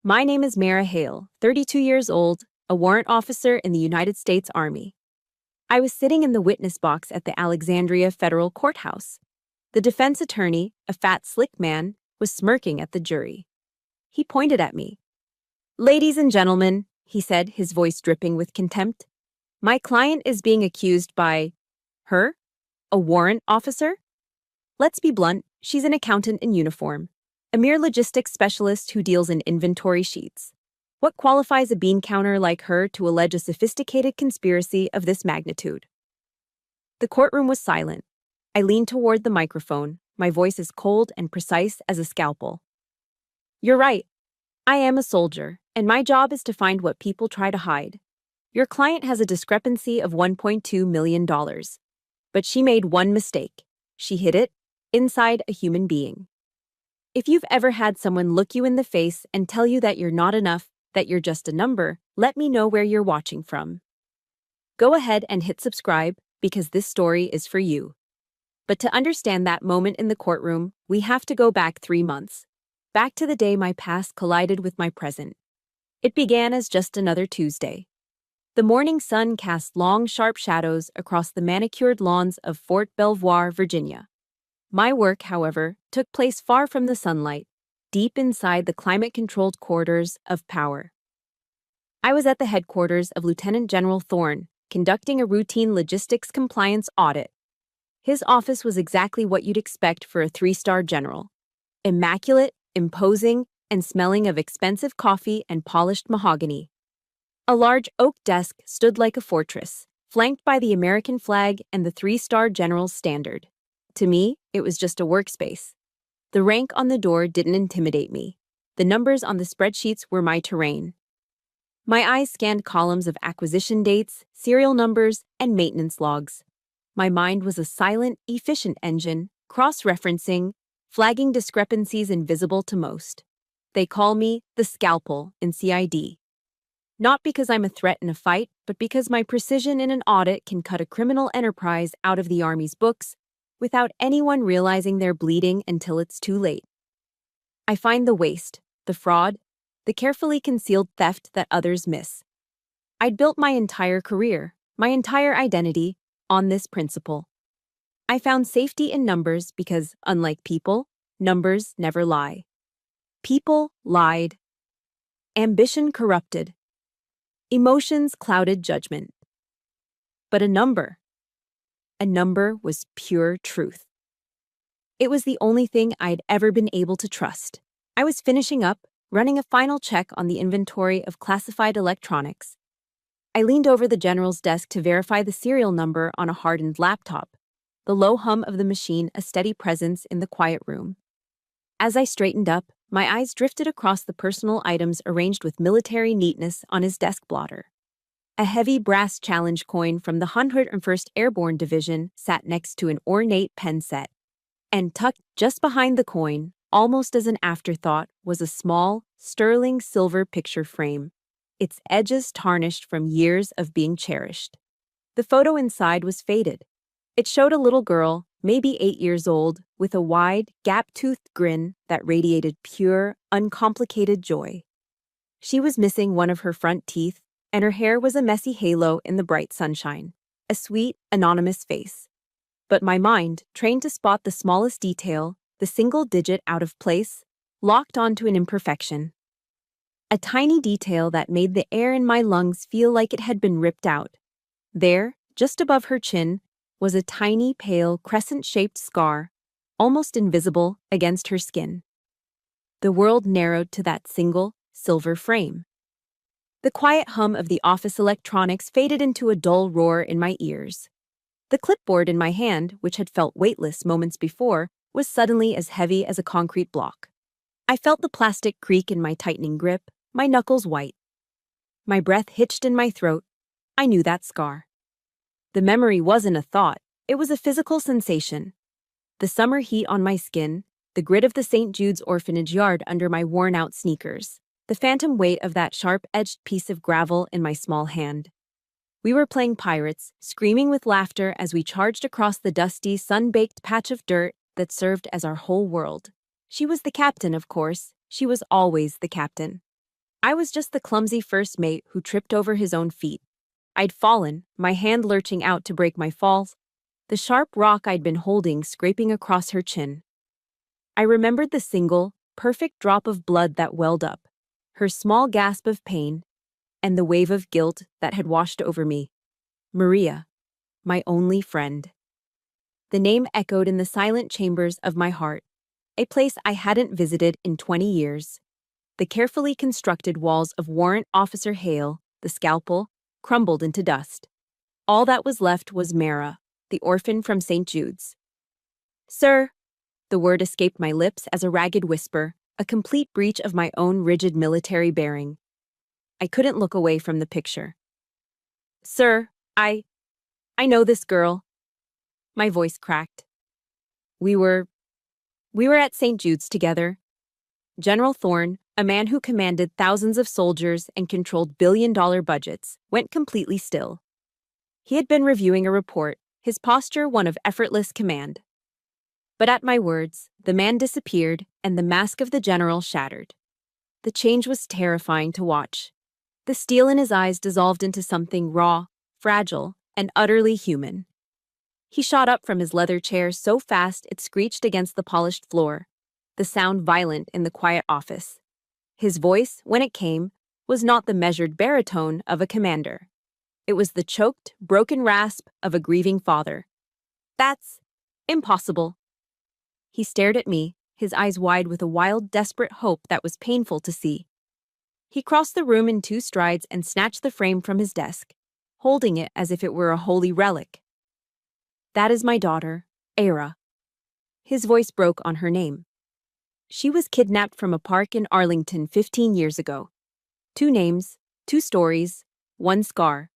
My name is Mara Hale, 32 years old, a warrant officer in the United States Army. I was sitting in the witness box at the Alexandria Federal Courthouse. The defense attorney, a fat, slick man, was smirking at the jury. He pointed at me. "Ladies and gentlemen," he said, his voice dripping with contempt, "my client is being accused by her, a warrant officer. Let's be blunt, she's an accountant in uniform, a mere logistics specialist who deals in inventory sheets. What qualifies a bean counter like her to allege a sophisticated conspiracy of this magnitude?" The courtroom was silent. I leaned toward the microphone, my voice as cold and precise as a scalpel. "You're right. I am a soldier, and my job is to find what people try to hide. Your client has a discrepancy of $1.2 million. But she made one mistake. She hid it inside a human being. If you've ever had someone look you in the face and tell you that you're not enough, that you're just a number, let me know where you're watching from. Go ahead and hit subscribe, because this story is for you. But to understand that moment in the courtroom, we have to go back 3 months. Back to the day my past collided with my present. It began as just another Tuesday. The morning sun cast long, sharp shadows across the manicured lawns of Fort Belvoir, Virginia. My work, however, took place far from the sunlight, deep inside the climate-controlled corridors of power. I was at the headquarters of Lieutenant General Thorne, conducting a routine logistics compliance audit. His office was exactly what you'd expect for a 3-star general. Immaculate, imposing, and smelling of expensive coffee and polished mahogany. A large oak desk stood like a fortress, flanked by the American flag and the 3-star general's standard. To me, it was just a workspace. The rank on the door didn't intimidate me. The numbers on the spreadsheets were my terrain. My eyes scanned columns of acquisition dates, serial numbers, and maintenance logs. My mind was a silent, efficient engine, cross-referencing, flagging discrepancies invisible to most. They call me the Scalpel in CID. Not because I'm a threat in a fight, but because my precision in an audit can cut a criminal enterprise out of the Army's books without anyone realizing they're bleeding until it's too late. I find the waste, the fraud, the carefully concealed theft that others miss. I'd built my entire career, my entire identity, on this principle. I found safety in numbers because, unlike people, numbers never lie. People lied. Ambition corrupted. Emotions clouded judgment. But a number was pure truth. It was the only thing I'd ever been able to trust. I was finishing up, running a final check on the inventory of classified electronics. I leaned over the general's desk to verify the serial number on a hardened laptop, the low hum of the machine a steady presence in the quiet room. As I straightened up, my eyes drifted across the personal items arranged with military neatness on his desk blotter. A heavy brass challenge coin from the 101st Airborne Division sat next to an ornate pen set. And tucked just behind the coin, almost as an afterthought, was a small, sterling silver picture frame, its edges tarnished from years of being cherished. The photo inside was faded. It showed a little girl, maybe 8 years old, with a wide, gap-toothed grin that radiated pure, uncomplicated joy. She was missing one of her front teeth, and her hair was a messy halo in the bright sunshine, a sweet, anonymous face. But my mind, trained to spot the smallest detail, the single digit out of place, locked onto an imperfection. A tiny detail that made the air in my lungs feel like it had been ripped out. There, just above her chin, was a tiny, pale, crescent-shaped scar, almost invisible against her skin. The world narrowed to that single, silver frame. The quiet hum of the office electronics faded into a dull roar in my ears. The clipboard in my hand, which had felt weightless moments before, was suddenly as heavy as a concrete block. I felt the plastic creak in my tightening grip, my knuckles white. My breath hitched in my throat. I knew that scar. The memory wasn't a thought, it was a physical sensation. The summer heat on my skin, the grit of the St. Jude's orphanage yard under my worn-out sneakers, the phantom weight of that sharp-edged piece of gravel in my small hand. We were playing pirates, screaming with laughter as we charged across the dusty, sun-baked patch of dirt that served as our whole world. She was the captain, of course. She was always the captain. I was just the clumsy first mate who tripped over his own feet. I'd fallen, my hand lurching out to break my fall, the sharp rock I'd been holding scraping across her chin. I remembered the single, perfect drop of blood that welled up, her small gasp of pain, and the wave of guilt that had washed over me. Maria, my only friend. The name echoed in the silent chambers of my heart, a place I hadn't visited in 20 years. The carefully constructed walls of Warrant Officer Hale, the scalpel, crumbled into dust. All that was left was Mara, the orphan from St. Jude's. "Sir," the word escaped my lips as a ragged whisper, a complete breach of my own rigid military bearing. I couldn't look away from the picture. "Sir, I know this girl." My voice cracked. We were at St. Jude's together. General Thorne, a man who commanded thousands of soldiers and controlled billion-dollar budgets, went completely still. He had been reviewing a report, his posture one of effortless command. But at my words, the man disappeared and the mask of the general shattered. The change was terrifying to watch. The steel in his eyes dissolved into something raw, fragile, and utterly human. He shot up from his leather chair so fast it screeched against the polished floor, the sound violent in the quiet office. His voice, when it came, was not the measured baritone of a commander. It was the choked, broken rasp of a grieving father. "That's impossible." He stared at me, his eyes wide with a wild, desperate hope that was painful to see. He crossed the room in 2 strides and snatched the frame from his desk, holding it as if it were a holy relic. "That is my daughter, Era." His voice broke on her name. She was kidnapped from a park in Arlington 15 years ago. 2 names, 2 stories, 1 scar.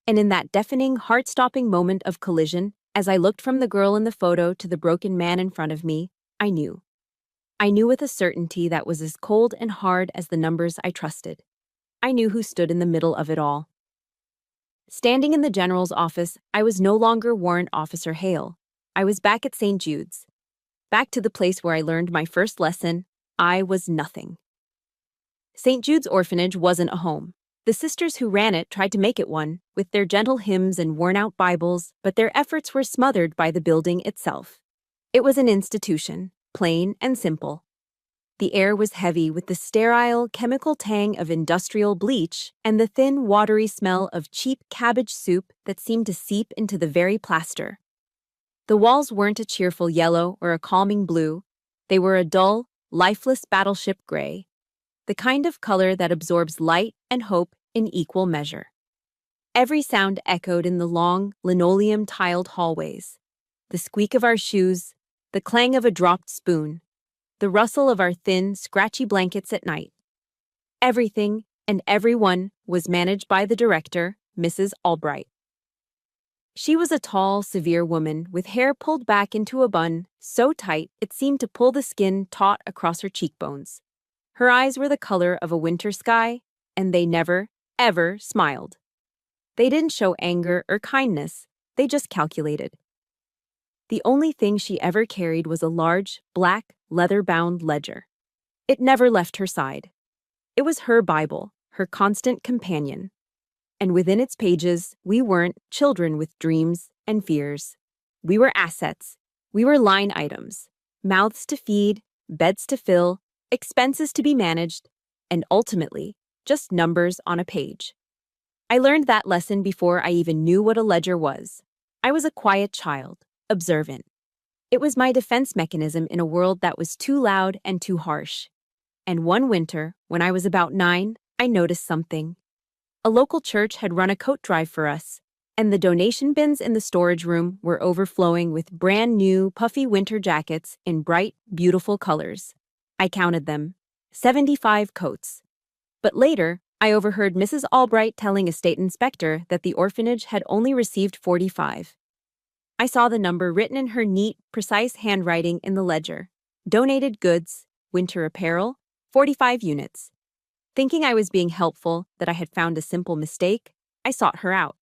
And in that deafening, heart-stopping moment of collision, as I looked from the girl in the photo to the broken man in front of me, I knew. I knew with a certainty that was as cold and hard as the numbers I trusted. I knew who stood in the middle of it all. Standing in the general's office, I was no longer Warrant Officer Hale. I was back at St. Jude's. Back to the place where I learned my first lesson: I was nothing. St. Jude's orphanage wasn't a home. The sisters who ran it tried to make it one, with their gentle hymns and worn-out Bibles, but their efforts were smothered by the building itself. It was an institution, plain and simple. The air was heavy with the sterile, chemical tang of industrial bleach and the thin, watery smell of cheap cabbage soup that seemed to seep into the very plaster. The walls weren't a cheerful yellow or a calming blue. They were a dull, lifeless battleship gray, the kind of color that absorbs light and hope in equal measure. Every sound echoed in the long, linoleum-tiled hallways. The squeak of our shoes, the clang of a dropped spoon, the rustle of our thin, scratchy blankets at night. Everything and everyone was managed by the director, Mrs. Albright. She was a tall, severe woman with hair pulled back into a bun so tight it seemed to pull the skin taut across her cheekbones. Her eyes were the color of a winter sky, and they never, ever smiled. They didn't show anger or kindness, they just calculated. The only thing she ever carried was a large, black, leather-bound ledger. It never left her side. It was her Bible, her constant companion. And within its pages, we weren't children with dreams and fears. We were assets. We were line items, mouths to feed, beds to fill, expenses to be managed, and ultimately, just numbers on a page. I learned that lesson before I even knew what a ledger was. I was a quiet child, observant. It was my defense mechanism in a world that was too loud and too harsh. And one winter, when I was about 9, I noticed something. A local church had run a coat drive for us, and the donation bins in the storage room were overflowing with brand new, puffy winter jackets in bright, beautiful colors. I counted them, 75 coats. But later, I overheard Mrs. Albright telling a state inspector that the orphanage had only received 45. I saw the number written in her neat, precise handwriting in the ledger. Donated goods, winter apparel, 45 units. Thinking I was being helpful, that I had found a simple mistake, I sought her out.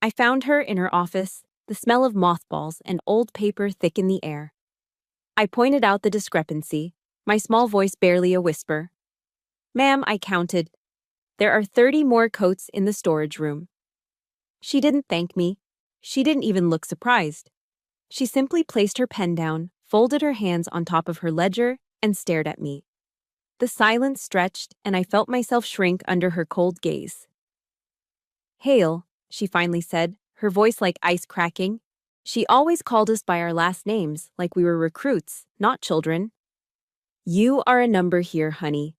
I found her in her office, the smell of mothballs and old paper thick in the air. I pointed out the discrepancy, my small voice barely a whisper. Ma'am, I counted. There are 30 more coats in the storage room. She didn't thank me. She didn't even look surprised. She simply placed her pen down, folded her hands on top of her ledger, and stared at me. The silence stretched, and I felt myself shrink under her cold gaze. Hale, she finally said, her voice like ice cracking. She always called us by our last names, like we were recruits, not children. You are a number here, honey.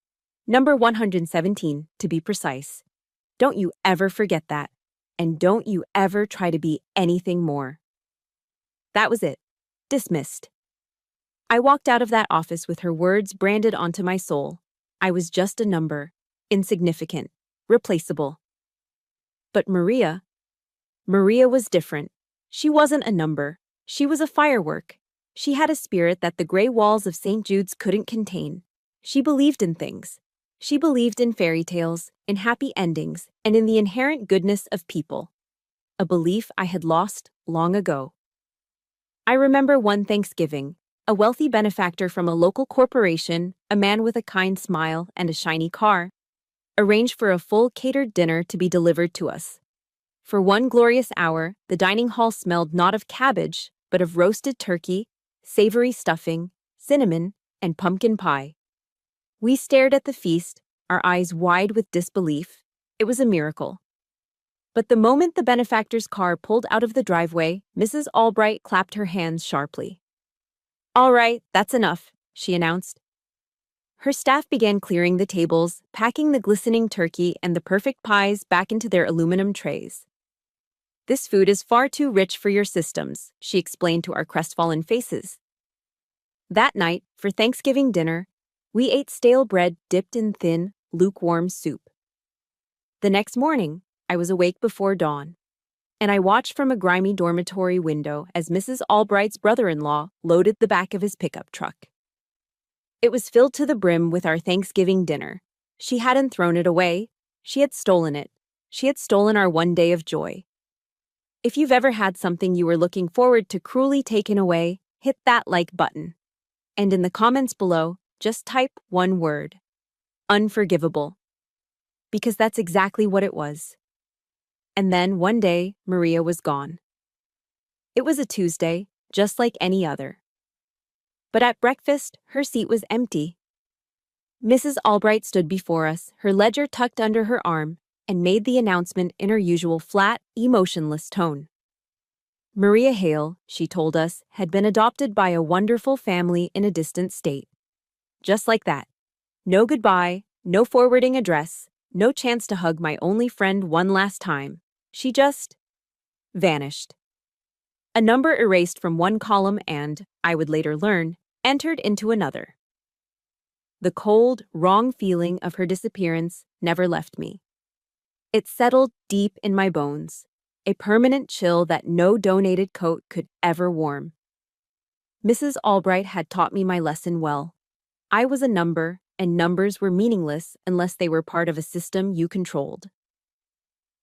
Number 117, to be precise. Don't you ever forget that. And don't you ever try to be anything more. That was it. Dismissed. I walked out of that office with her words branded onto my soul. I was just a number. Insignificant. Replaceable. But Maria was different. She wasn't a number. She was a firework. She had a spirit that the gray walls of St. Jude's couldn't contain. She believed in things. She believed in fairy tales, in happy endings, and in the inherent goodness of people. A belief I had lost long ago. I remember one Thanksgiving, a wealthy benefactor from a local corporation, a man with a kind smile and a shiny car, arranged for a full catered dinner to be delivered to us. For one glorious hour, the dining hall smelled not of cabbage, but of roasted turkey, savory stuffing, cinnamon, and pumpkin pie. We stared at the feast, our eyes wide with disbelief. It was a miracle. But the moment the benefactor's car pulled out of the driveway, Mrs. Albright clapped her hands sharply. "All right, that's enough," she announced. Her staff began clearing the tables, packing the glistening turkey and the perfect pies back into their aluminum trays. "This food is far too rich for your systems," she explained to our crestfallen faces. That night, for Thanksgiving dinner, we ate stale bread dipped in thin, lukewarm soup. The next morning, I was awake before dawn, and I watched from a grimy dormitory window as Mrs. Albright's brother-in-law loaded the back of his pickup truck. It was filled to the brim with our Thanksgiving dinner. She hadn't thrown it away. She had stolen it. She had stolen our one day of joy. If you've ever had something you were looking forward to cruelly taken away, hit that like button. And in the comments below, just type one word. Unforgivable. Because that's exactly what it was. And then, one day, Maria was gone. It was a Tuesday, just like any other. But at breakfast, her seat was empty. Mrs. Albright stood before us, her ledger tucked under her arm, and made the announcement in her usual flat, emotionless tone. Maria Hale, she told us, had been adopted by a wonderful family in a distant state. Just like that. No goodbye, no forwarding address, no chance to hug my only friend one last time. She just vanished. A number erased from one column and, I would later learn, entered into another. The cold, wrong feeling of her disappearance never left me. It settled deep in my bones, a permanent chill that no donated coat could ever warm. Mrs. Albright had taught me my lesson well. I was a number, and numbers were meaningless unless they were part of a system you controlled.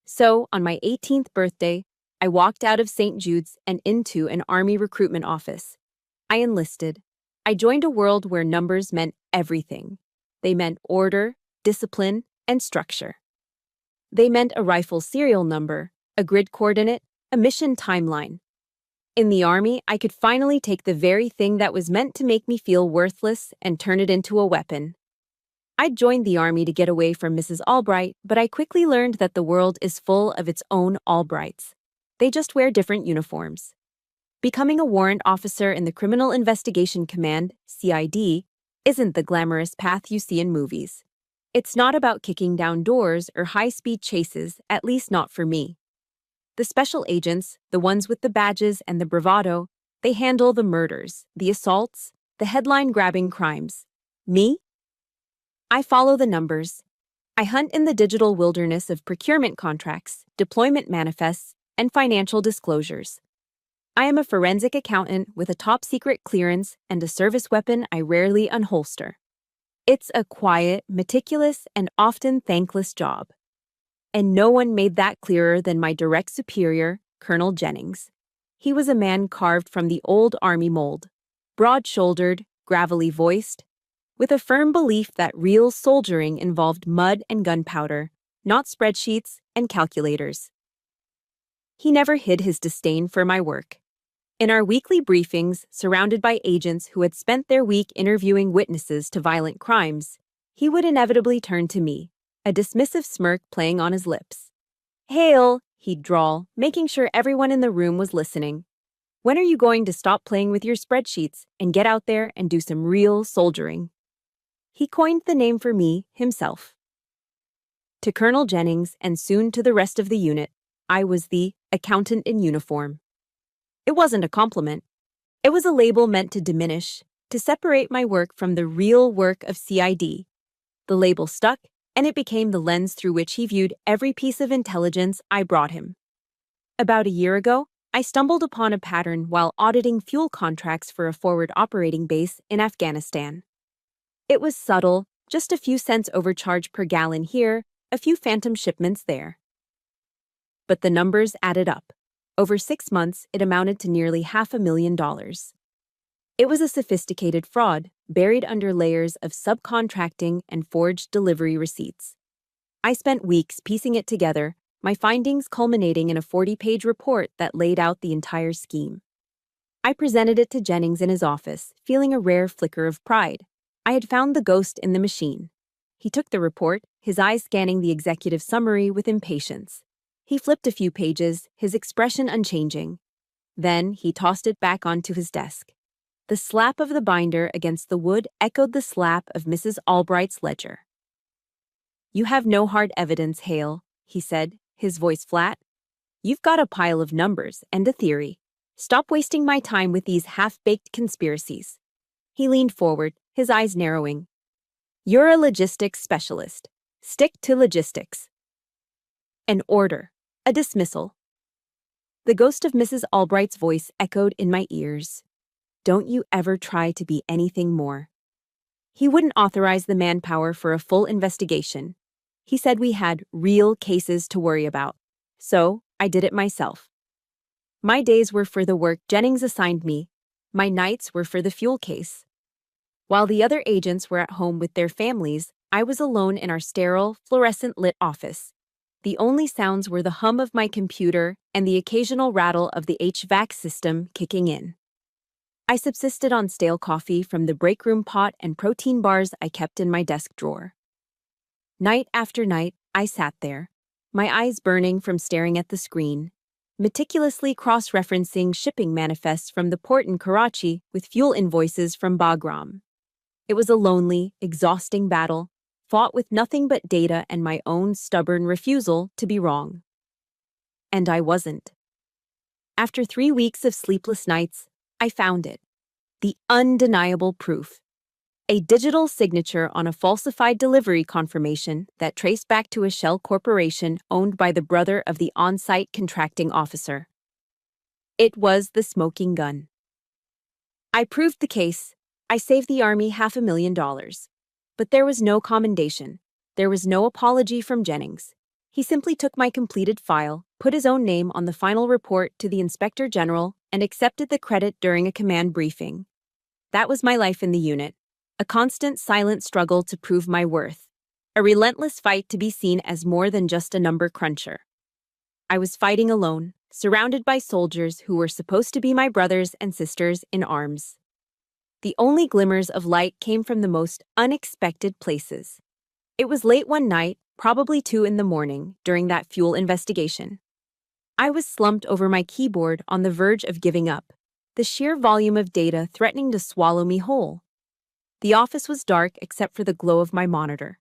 So, on my 18th birthday, I walked out of St. Jude's and into an Army recruitment office. I enlisted. I joined a world where numbers meant everything. They meant order, discipline, and structure. They meant a rifle serial number, a grid coordinate, a mission timeline. In the Army, I could finally take the very thing that was meant to make me feel worthless and turn it into a weapon. I joined the Army to get away from Mrs. Albright, but I quickly learned that the world is full of its own Albrights. They just wear different uniforms. Becoming a warrant officer in the Criminal Investigation Command, CID, isn't the glamorous path you see in movies. It's not about kicking down doors or high-speed chases, at least not for me. The special agents, the ones with the badges and the bravado, they handle the murders, the assaults, the headline-grabbing crimes. Me? I follow the numbers. I hunt in the digital wilderness of procurement contracts, deployment manifests, and financial disclosures. I am a forensic accountant with a top-secret clearance and a service weapon I rarely unholster. It's a quiet, meticulous, and often thankless job. And no one made that clearer than my direct superior, Colonel Jennings. He was a man carved from the old Army mold, broad-shouldered, gravelly voiced, with a firm belief that real soldiering involved mud and gunpowder, not spreadsheets and calculators. He never hid his disdain for my work. In our weekly briefings, surrounded by agents who had spent their week interviewing witnesses to violent crimes, he would inevitably turn to me, a dismissive smirk playing on his lips. "Hale," he'd drawl, making sure everyone in the room was listening. "When are you going to stop playing with your spreadsheets and get out there and do some real soldiering?" He coined the name for me himself. To Colonel Jennings and soon to the rest of the unit, I was the accountant in uniform. It wasn't a compliment. It was a label meant to diminish, to separate my work from the real work of CID. The label stuck, and it became the lens through which he viewed every piece of intelligence I brought him. About a year ago, I stumbled upon a pattern while auditing fuel contracts for a forward operating base in Afghanistan. It was subtle, just a few cents overcharge per gallon here, a few phantom shipments there. But the numbers added up. Over 6 months, it amounted to nearly $500,000. It was a sophisticated fraud, buried under layers of subcontracting and forged delivery receipts. I spent weeks piecing it together, my findings culminating in a 40-page report that laid out the entire scheme. I presented it to Jennings in his office, feeling a rare flicker of pride. I had found the ghost in the machine. He took the report, his eyes scanning the executive summary with impatience. He flipped a few pages, his expression unchanging. Then he tossed it back onto his desk. The slap of the binder against the wood echoed the slap of Mrs. Albright's ledger. "You have no hard evidence, Hale," he said, his voice flat. "You've got a pile of numbers and a theory. Stop wasting my time with these half-baked conspiracies." He leaned forward, his eyes narrowing. "You're a logistics specialist. Stick to logistics." An order. A dismissal. The ghost of Mrs. Albright's voice echoed in my ears. "Don't you ever try to be anything more." He wouldn't authorize the manpower for a full investigation. He said we had real cases to worry about. So I did it myself. My days were for the work Jennings assigned me. My nights were for the fuel case. While the other agents were at home with their families, I was alone in our sterile, fluorescent-lit office. The only sounds were the hum of my computer and the occasional rattle of the HVAC system kicking in. I subsisted on stale coffee from the break room pot and protein bars I kept in my desk drawer. Night after night, I sat there, my eyes burning from staring at the screen, meticulously cross-referencing shipping manifests from the port in Karachi with fuel invoices from Bagram. It was a lonely, exhausting battle, fought with nothing but data and my own stubborn refusal to be wrong. And I wasn't. After 3 weeks of sleepless nights, I found it. The undeniable proof. A digital signature on a falsified delivery confirmation that traced back to a shell corporation owned by the brother of the on-site contracting officer. It was the smoking gun. I proved the case. I saved the Army $500,000. But there was no commendation. There was no apology from Jennings. He simply took my completed file, put his own name on the final report to the Inspector General, and accepted the credit during a command briefing. That was my life in the unit. A constant, silent struggle to prove my worth. A relentless fight to be seen as more than just a number cruncher. I was fighting alone, surrounded by soldiers who were supposed to be my brothers and sisters in arms. The only glimmers of light came from the most unexpected places. It was late one night, probably 2 in the morning, during that fuel investigation. I was slumped over my keyboard on the verge of giving up, the sheer volume of data threatening to swallow me whole. The office was dark except for the glow of my monitor.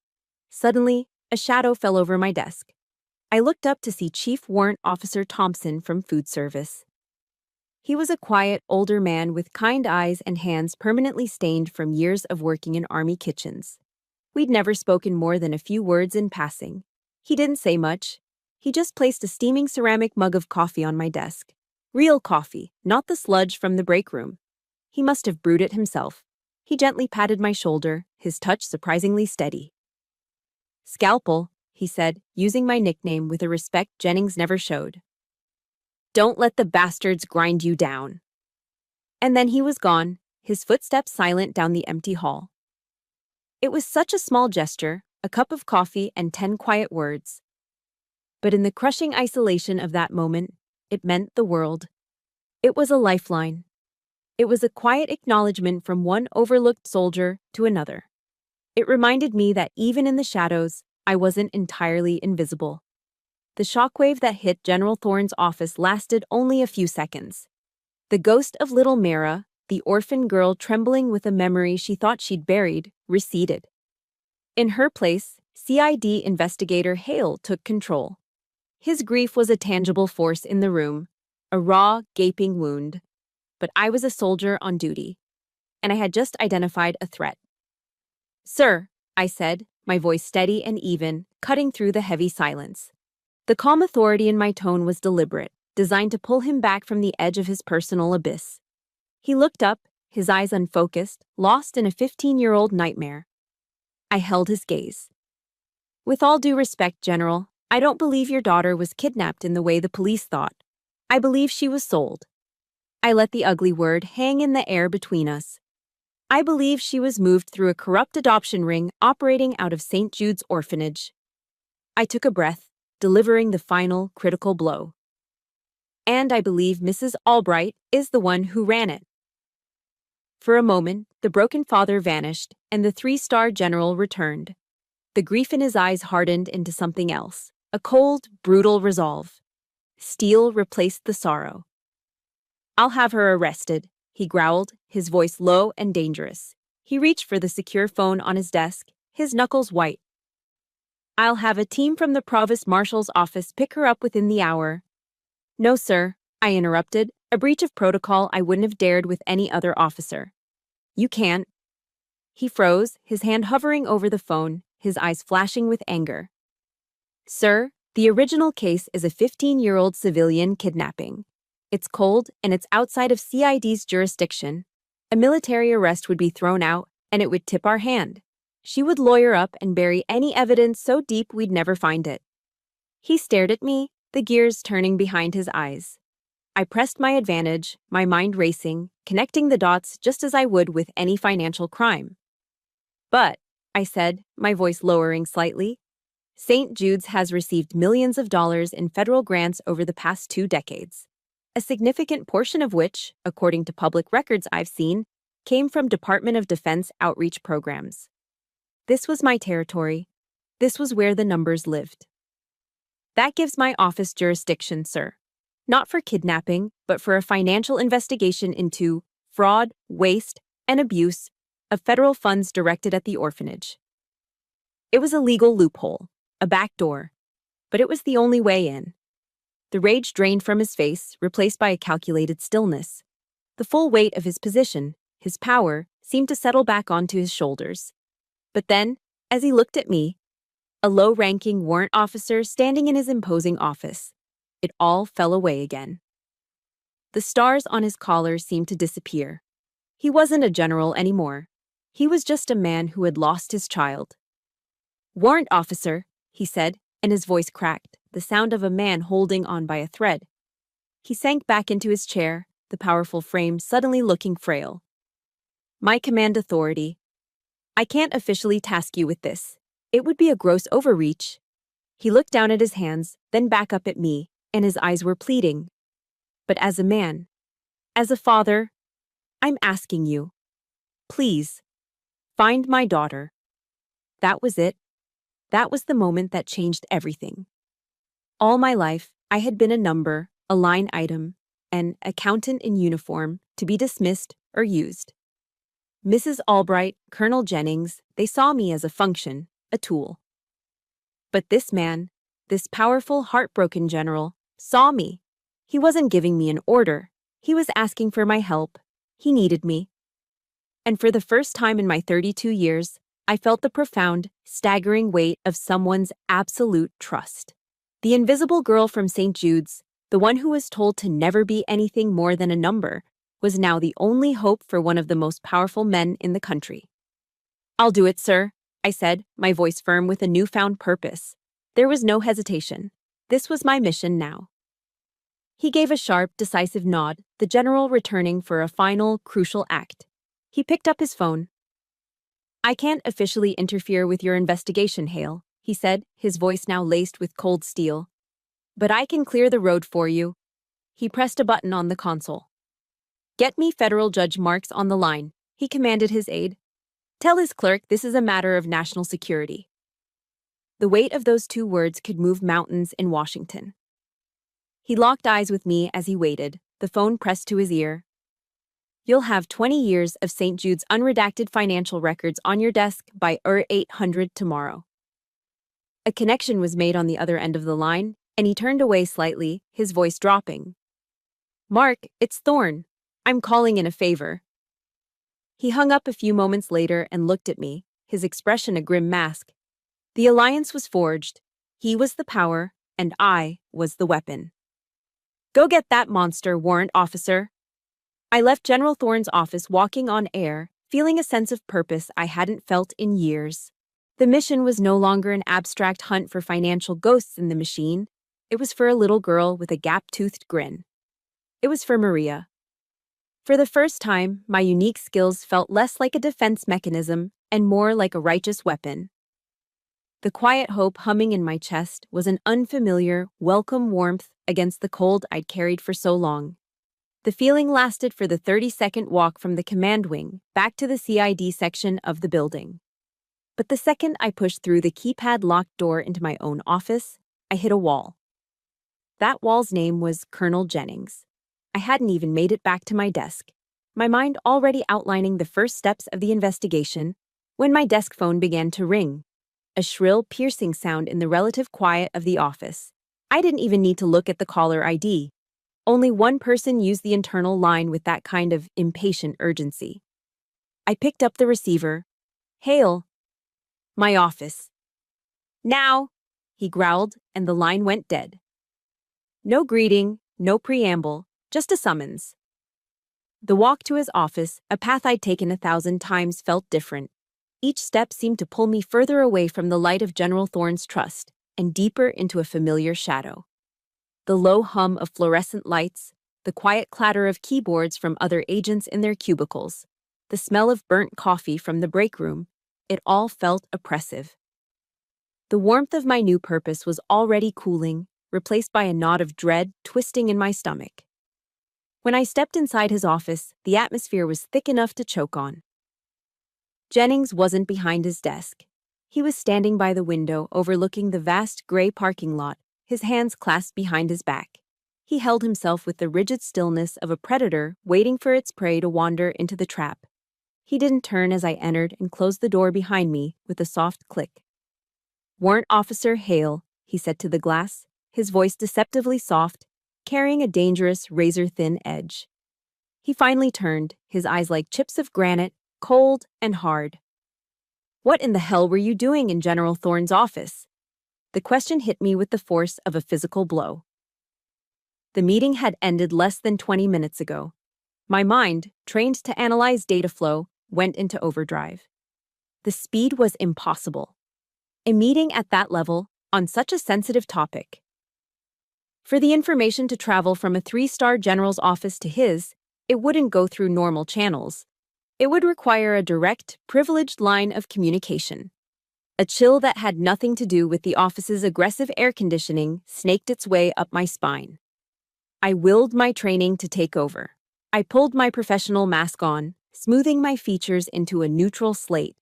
Suddenly, a shadow fell over my desk. I looked up to see Chief Warrant Officer Thompson from Food Service. He was a quiet, older man with kind eyes and hands permanently stained from years of working in Army kitchens. We'd never spoken more than a few words in passing. He didn't say much. He just placed a steaming ceramic mug of coffee on my desk. Real coffee, not the sludge from the break room. He must have brewed it himself. He gently patted my shoulder, his touch surprisingly steady. "Scalpel," he said, using my nickname with a respect Jennings never showed. "Don't let the bastards grind you down." And then he was gone, his footsteps silent down the empty hall. It was such a small gesture, a cup of coffee and 10 quiet words. But in the crushing isolation of that moment, it meant the world. It was a lifeline. It was a quiet acknowledgement from one overlooked soldier to another. It reminded me that even in the shadows, I wasn't entirely invisible. The shockwave that hit General Thorne's office lasted only a few seconds. The ghost of little Mara, the orphan girl trembling with a memory she thought she'd buried, receded. In her place, CID investigator Hale took control. His grief was a tangible force in the room, a raw, gaping wound. But I was a soldier on duty, and I had just identified a threat. "Sir," I said, my voice steady and even, cutting through the heavy silence. The calm authority in my tone was deliberate, designed to pull him back from the edge of his personal abyss. He looked up, his eyes unfocused, lost in a 15-year-old nightmare. I held his gaze. "With all due respect, General, I don't believe your daughter was kidnapped in the way the police thought. I believe she was sold." I let the ugly word hang in the air between us. I believe she was moved through a corrupt adoption ring operating out of St. Jude's orphanage. I took a breath, delivering the final, critical blow. And I believe Mrs. Albright is the one who ran it. For a moment, the broken father vanished, and the three-star general returned. The grief in his eyes hardened into something else, a cold, brutal resolve. Steel replaced the sorrow. "I'll have her arrested," he growled, his voice low and dangerous. He reached for the secure phone on his desk, his knuckles white. "I'll have a team from the Provost Marshal's office pick her up within the hour." "No, sir," I interrupted, a breach of protocol I wouldn't have dared with any other officer. "You can't." He froze, his hand hovering over the phone, his eyes flashing with anger. "Sir, the original case is a 15-year-old civilian kidnapping. It's cold, and it's outside of CID's jurisdiction. A military arrest would be thrown out, and it would tip our hand. She would lawyer up and bury any evidence so deep we'd never find it." He stared at me, the gears turning behind his eyes. I pressed my advantage, my mind racing, connecting the dots just as I would with any financial crime. "But," I said, my voice lowering slightly, "St. Jude's has received millions of dollars in federal grants over the past 2 decades. A significant portion of which, according to public records I've seen, came from Department of Defense outreach programs. This was my territory. This was where the numbers lived. That gives my office jurisdiction, sir. Not for kidnapping, but for a financial investigation into fraud, waste, and abuse of federal funds directed at the orphanage." It was a legal loophole, a backdoor, but it was the only way in. The rage drained from his face, replaced by a calculated stillness. The full weight of his position, his power, seemed to settle back onto his shoulders. But then, as he looked at me, a low-ranking warrant officer standing in his imposing office, it all fell away again. The stars on his collar seemed to disappear. He wasn't a general anymore. He was just a man who had lost his child. "Warrant officer," he said, and his voice cracked, the sound of a man holding on by a thread. He sank back into his chair, the powerful frame suddenly looking frail. "My command authority. I can't officially task you with this. It would be a gross overreach." He looked down at his hands, then back up at me, and his eyes were pleading. "But as a man, as a father, I'm asking you. Please, find my daughter." That was it. That was the moment that changed everything. All my life, I had been a number, a line item, an accountant in uniform to be dismissed or used. Mrs. Albright, Colonel Jennings, they saw me as a function, a tool. But this man, this powerful, heartbroken general, saw me. He wasn't giving me an order. He was asking for my help. He needed me. And for the first time in my 32 years, I felt the profound, staggering weight of someone's absolute trust. The invisible girl from St. Jude's, the one who was told to never be anything more than a number, was now the only hope for one of the most powerful men in the country. "I'll do it, sir," I said, my voice firm with a newfound purpose. There was no hesitation. This was my mission now. He gave a sharp, decisive nod, the general returning for a final, crucial act. He picked up his phone. I can't officially interfere with your investigation, Hale, he said, his voice now laced with cold steel. But I can clear the road for you. He pressed a button on the console. Get me Federal Judge Marks on the line, he commanded his aide. Tell his clerk this is a matter of national security. The weight of those two words could move mountains in Washington. He locked eyes with me as he waited, the phone pressed to his ear. You'll have 20 years of St. Jude's unredacted financial records on your desk by 800 tomorrow. A connection was made on the other end of the line, and he turned away slightly, his voice dropping. Mark, it's Thorne. I'm calling in a favor. He hung up a few moments later and looked at me, his expression a grim mask. The alliance was forged. He was the power, and I was the weapon. Go get that monster, warrant officer. I left General Thorne's office walking on air, feeling a sense of purpose I hadn't felt in years. The mission was no longer an abstract hunt for financial ghosts in the machine. It was for a little girl with a gap-toothed grin. It was for Maria. For the first time, my unique skills felt less like a defense mechanism and more like a righteous weapon. The quiet hope humming in my chest was an unfamiliar, welcome warmth against the cold I'd carried for so long. The feeling lasted for the 30-second walk from the command wing back to the CID section of the building. But the second I pushed through the keypad-locked door into my own office, I hit a wall. That wall's name was Colonel Jennings. I hadn't even made it back to my desk, my mind already outlining the first steps of the investigation, when my desk phone began to ring. A shrill, piercing sound in the relative quiet of the office. I didn't even need to look at the caller ID. Only one person used the internal line with that kind of impatient urgency. I picked up the receiver. Hale. My office. Now, he growled, and the line went dead. No greeting, no preamble, just a summons. The walk to his office, a path I'd taken 1,000 times, felt different. Each step seemed to pull me further away from the light of General Thorne's trust and deeper into a familiar shadow. The low hum of fluorescent lights, the quiet clatter of keyboards from other agents in their cubicles, the smell of burnt coffee from the break room, it all felt oppressive. The warmth of my new purpose was already cooling, replaced by a knot of dread twisting in my stomach. When I stepped inside his office, the atmosphere was thick enough to choke on. Jennings wasn't behind his desk. He was standing by the window overlooking the vast gray parking lot, his hands clasped behind his back. He held himself with the rigid stillness of a predator waiting for its prey to wander into the trap. He didn't turn as I entered and closed the door behind me with a soft click. Warrant Officer Hale, he said to the glass, his voice deceptively soft, carrying a dangerous razor-thin edge. He finally turned, his eyes like chips of granite, cold and hard. What in the hell were you doing in General Thorne's office? The question hit me with the force of a physical blow. The meeting had ended less than 20 minutes ago. My mind, trained to analyze data flow, went into overdrive. The speed was impossible. A meeting at that level, on such a sensitive topic. For the information to travel from a 3-star general's office to his, it wouldn't go through normal channels. It would require a direct, privileged line of communication. A chill that had nothing to do with the office's aggressive air conditioning snaked its way up my spine. I willed my training to take over. I pulled my professional mask on, smoothing my features into a neutral slate.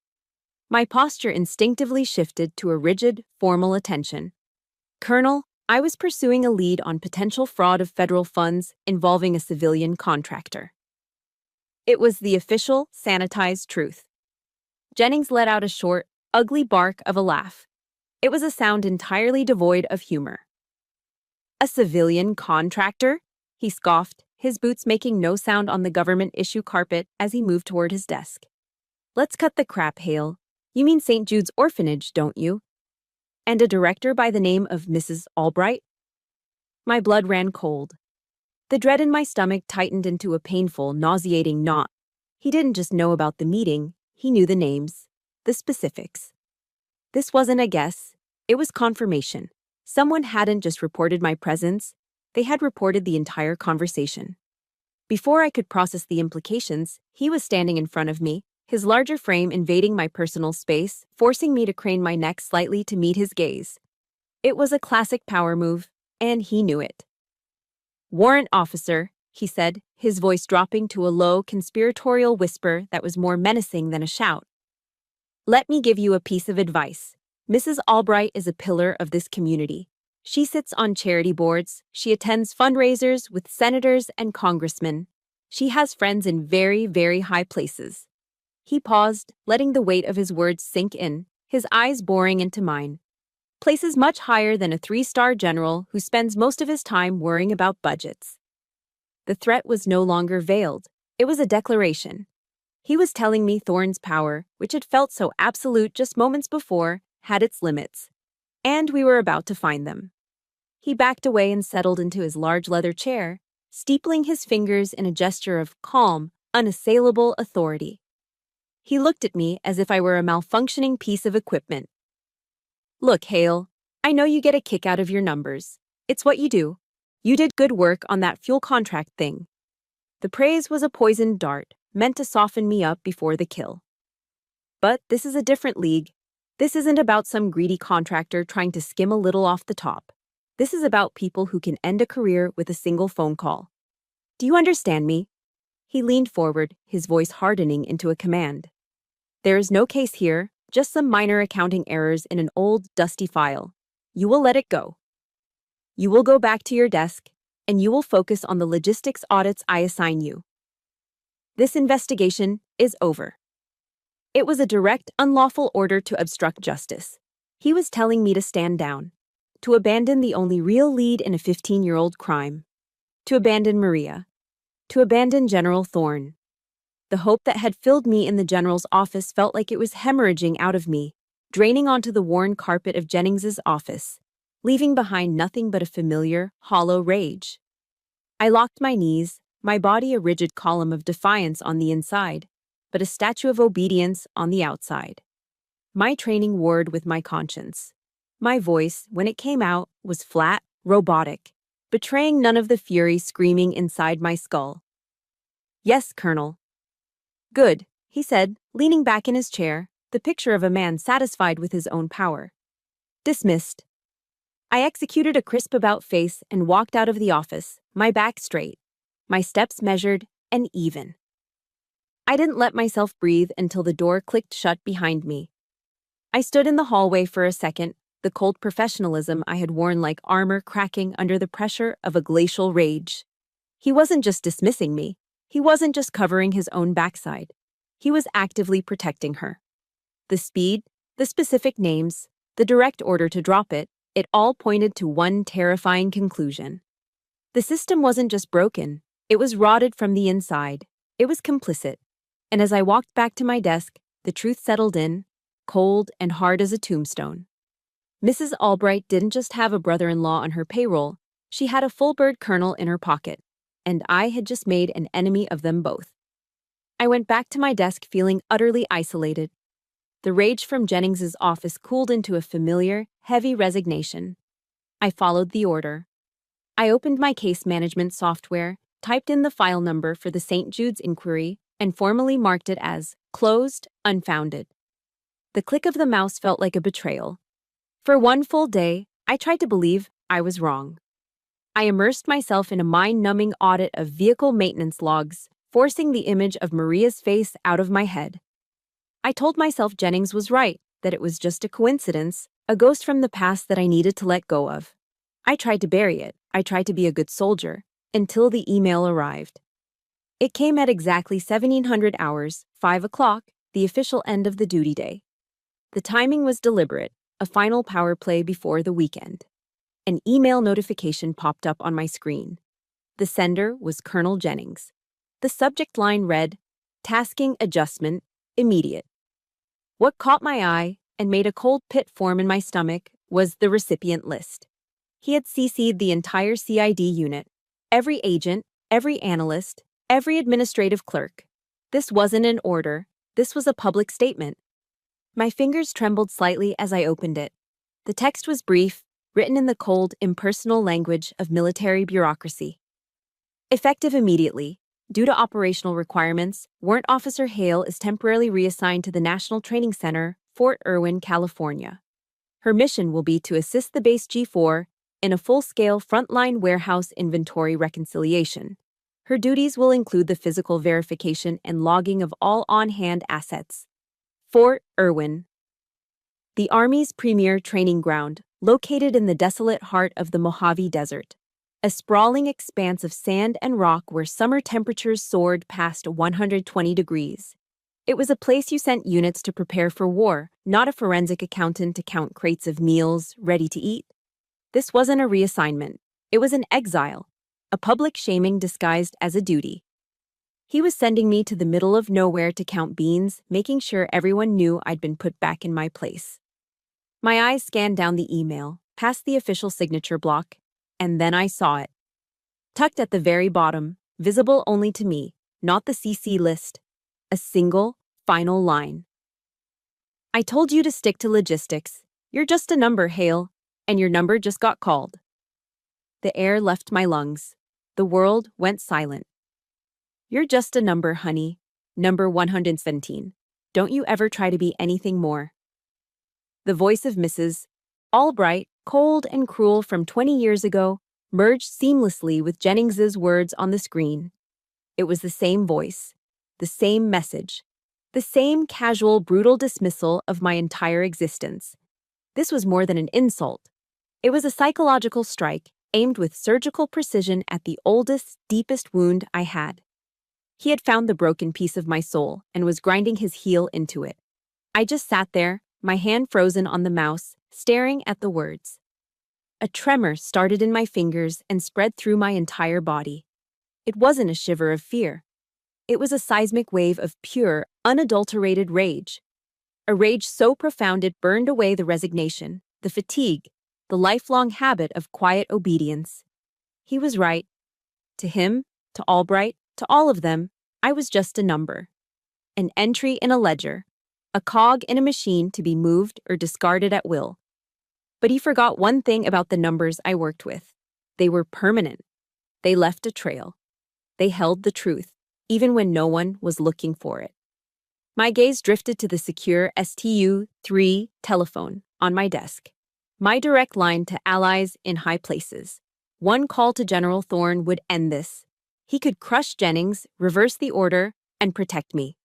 My posture instinctively shifted to a rigid, formal attention. Colonel, I was pursuing a lead on potential fraud of federal funds involving a civilian contractor. It was the official, sanitized truth. Jennings let out a short, ugly bark of a laugh. It was a sound entirely devoid of humor. A civilian contractor? He scoffed, his boots making no sound on the government-issue carpet as he moved toward his desk. Let's cut the crap, Hale. You mean St. Jude's Orphanage, don't you? And a director by the name of Mrs. Albright? My blood ran cold. The dread in my stomach tightened into a painful, nauseating knot. He didn't just know about the meeting, he knew the names, the specifics. This wasn't a guess, it was confirmation. Someone hadn't just reported my presence, they had reported the entire conversation. Before I could process the implications, he was standing in front of me, his larger frame invading my personal space, forcing me to crane my neck slightly to meet his gaze. It was a classic power move, and he knew it. "Warrant officer," he said, his voice dropping to a low, conspiratorial whisper that was more menacing than a shout. "Let me give you a piece of advice. Mrs. Albright is a pillar of this community. She sits on charity boards, she attends fundraisers with senators and congressmen. She has friends in very, very high places." He paused, letting the weight of his words sink in, his eyes boring into mine. Places much higher than a 3-star general who spends most of his time worrying about budgets. The threat was no longer veiled. It was a declaration. He was telling me Thorne's power, which had felt so absolute just moments before, had its limits. And we were about to find them. He backed away and settled into his large leather chair, steepling his fingers in a gesture of calm, unassailable authority. He looked at me as if I were a malfunctioning piece of equipment. "Look, Hale, I know you get a kick out of your numbers. It's what you do. You did good work on that fuel contract thing." The praise was a poisoned dart, meant to soften me up before the kill. But this is a different league. This isn't about some greedy contractor trying to skim a little off the top. This is about people who can end a career with a single phone call. Do you understand me? He leaned forward, his voice hardening into a command. "There is no case here, just some minor accounting errors in an old, dusty file. You will let it go. You will go back to your desk, and you will focus on the logistics audits I assign you. This investigation is over." It was a direct, unlawful order to obstruct justice. He was telling me to stand down, to abandon the only real lead in a 15-year-old crime, to abandon Maria, to abandon General Thorne. The hope that had filled me in the general's office felt like it was hemorrhaging out of me, draining onto the worn carpet of Jennings's office, leaving behind nothing but a familiar, hollow rage. I locked my knees, my body a rigid column of defiance on the inside, but a statue of obedience on the outside. My training warred with my conscience. My voice, when it came out, was flat, robotic, betraying none of the fury screaming inside my skull. "Yes, Colonel." "Good," he said, leaning back in his chair, the picture of a man satisfied with his own power. "Dismissed." I executed a crisp about-face and walked out of the office, my back straight, my steps measured and even. I didn't let myself breathe until the door clicked shut behind me. I stood in the hallway for a second, the cold professionalism I had worn like armor cracking under the pressure of a glacial rage. He wasn't just dismissing me. He wasn't just covering his own backside. He was actively protecting her. The speed, the specific names, the direct order to drop it all pointed to one terrifying conclusion. The system wasn't just broken, it was rotted from the inside. It was complicit. And as I walked back to my desk, the truth settled in, cold and hard as a tombstone. Mrs. Albright didn't just have a brother-in-law on her payroll, she had a full-bird colonel in her pocket, and I had just made an enemy of them both. I went back to my desk feeling utterly isolated. The rage from Jennings's office cooled into a familiar, heavy resignation. I followed the order. I opened my case management software, typed in the file number for the St. Jude's inquiry, and formally marked it as closed, unfounded. The click of the mouse felt like a betrayal. For one full day, I tried to believe I was wrong. I immersed myself in a mind-numbing audit of vehicle maintenance logs, forcing the image of Maria's face out of my head. I told myself Jennings was right, that it was just a coincidence, a ghost from the past that I needed to let go of. I tried to bury it. I tried to be a good soldier, until the email arrived. It came at exactly 1700 hours, 5 o'clock, the official end of the duty day. The timing was deliberate, a final power play before the weekend. An email notification popped up on my screen. The sender was Colonel Jennings. The subject line read, "Tasking adjustment, immediate." What caught my eye and made a cold pit form in my stomach was the recipient list. He had CC'd the entire CID unit, every agent, every analyst, every administrative clerk. This wasn't an order, this was a public statement. My fingers trembled slightly as I opened it. The text was brief, written in the cold, impersonal language of military bureaucracy. Effective immediately, Due to operational requirements, Warrant Officer Hale is temporarily reassigned to the National Training Center, Fort Irwin, California. Her mission will be to assist the Base G4 in a full-scale frontline warehouse inventory reconciliation. Her duties will include the physical verification and logging of all on-hand assets. Fort Irwin, the Army's premier training ground, located in the desolate heart of the Mojave Desert, a sprawling expanse of sand and rock where summer temperatures soared past 120 degrees. It was a place you sent units to prepare for war, not a forensic accountant to count crates of meals ready to eat. This wasn't a reassignment. It was an exile, a public shaming disguised as a duty. He was sending me to the middle of nowhere to count beans, making sure everyone knew I'd been put back in my place. My eyes scanned down the email, past the official signature block, and then I saw it. Tucked at the very bottom, visible only to me, not the CC list, a single, final line. I told you to stick to logistics. You're just a number, Hale, and your number just got called. The air left my lungs. The world went silent. You're just a number, honey. Number 117. Don't you ever try to be anything more. The voice of Mrs. Albright, cold and cruel from 20 years ago, merged seamlessly with Jennings's words on the screen. It was the same voice, the same message, the same casual, brutal dismissal of my entire existence. This was more than an insult. It was a psychological strike aimed with surgical precision at the oldest, deepest wound I had. He had found the broken piece of my soul and was grinding his heel into it. I just sat there, my hand frozen on the mouse, staring at the words. A tremor started in my fingers and spread through my entire body. It wasn't a shiver of fear. It was a seismic wave of pure, unadulterated rage. A rage so profound it burned away the resignation, the fatigue, the lifelong habit of quiet obedience. He was right. To him, to Albright, to all of them, I was just a number. An entry in a ledger. A cog in a machine to be moved or discarded at will. But he forgot one thing about the numbers I worked with. They were permanent. They left a trail. They held the truth, even when no one was looking for it. My gaze drifted to the secure STU-3 telephone on my desk. My direct line to allies in high places. One call to General Thorne would end this. He could crush Jennings, reverse the order, and protect me.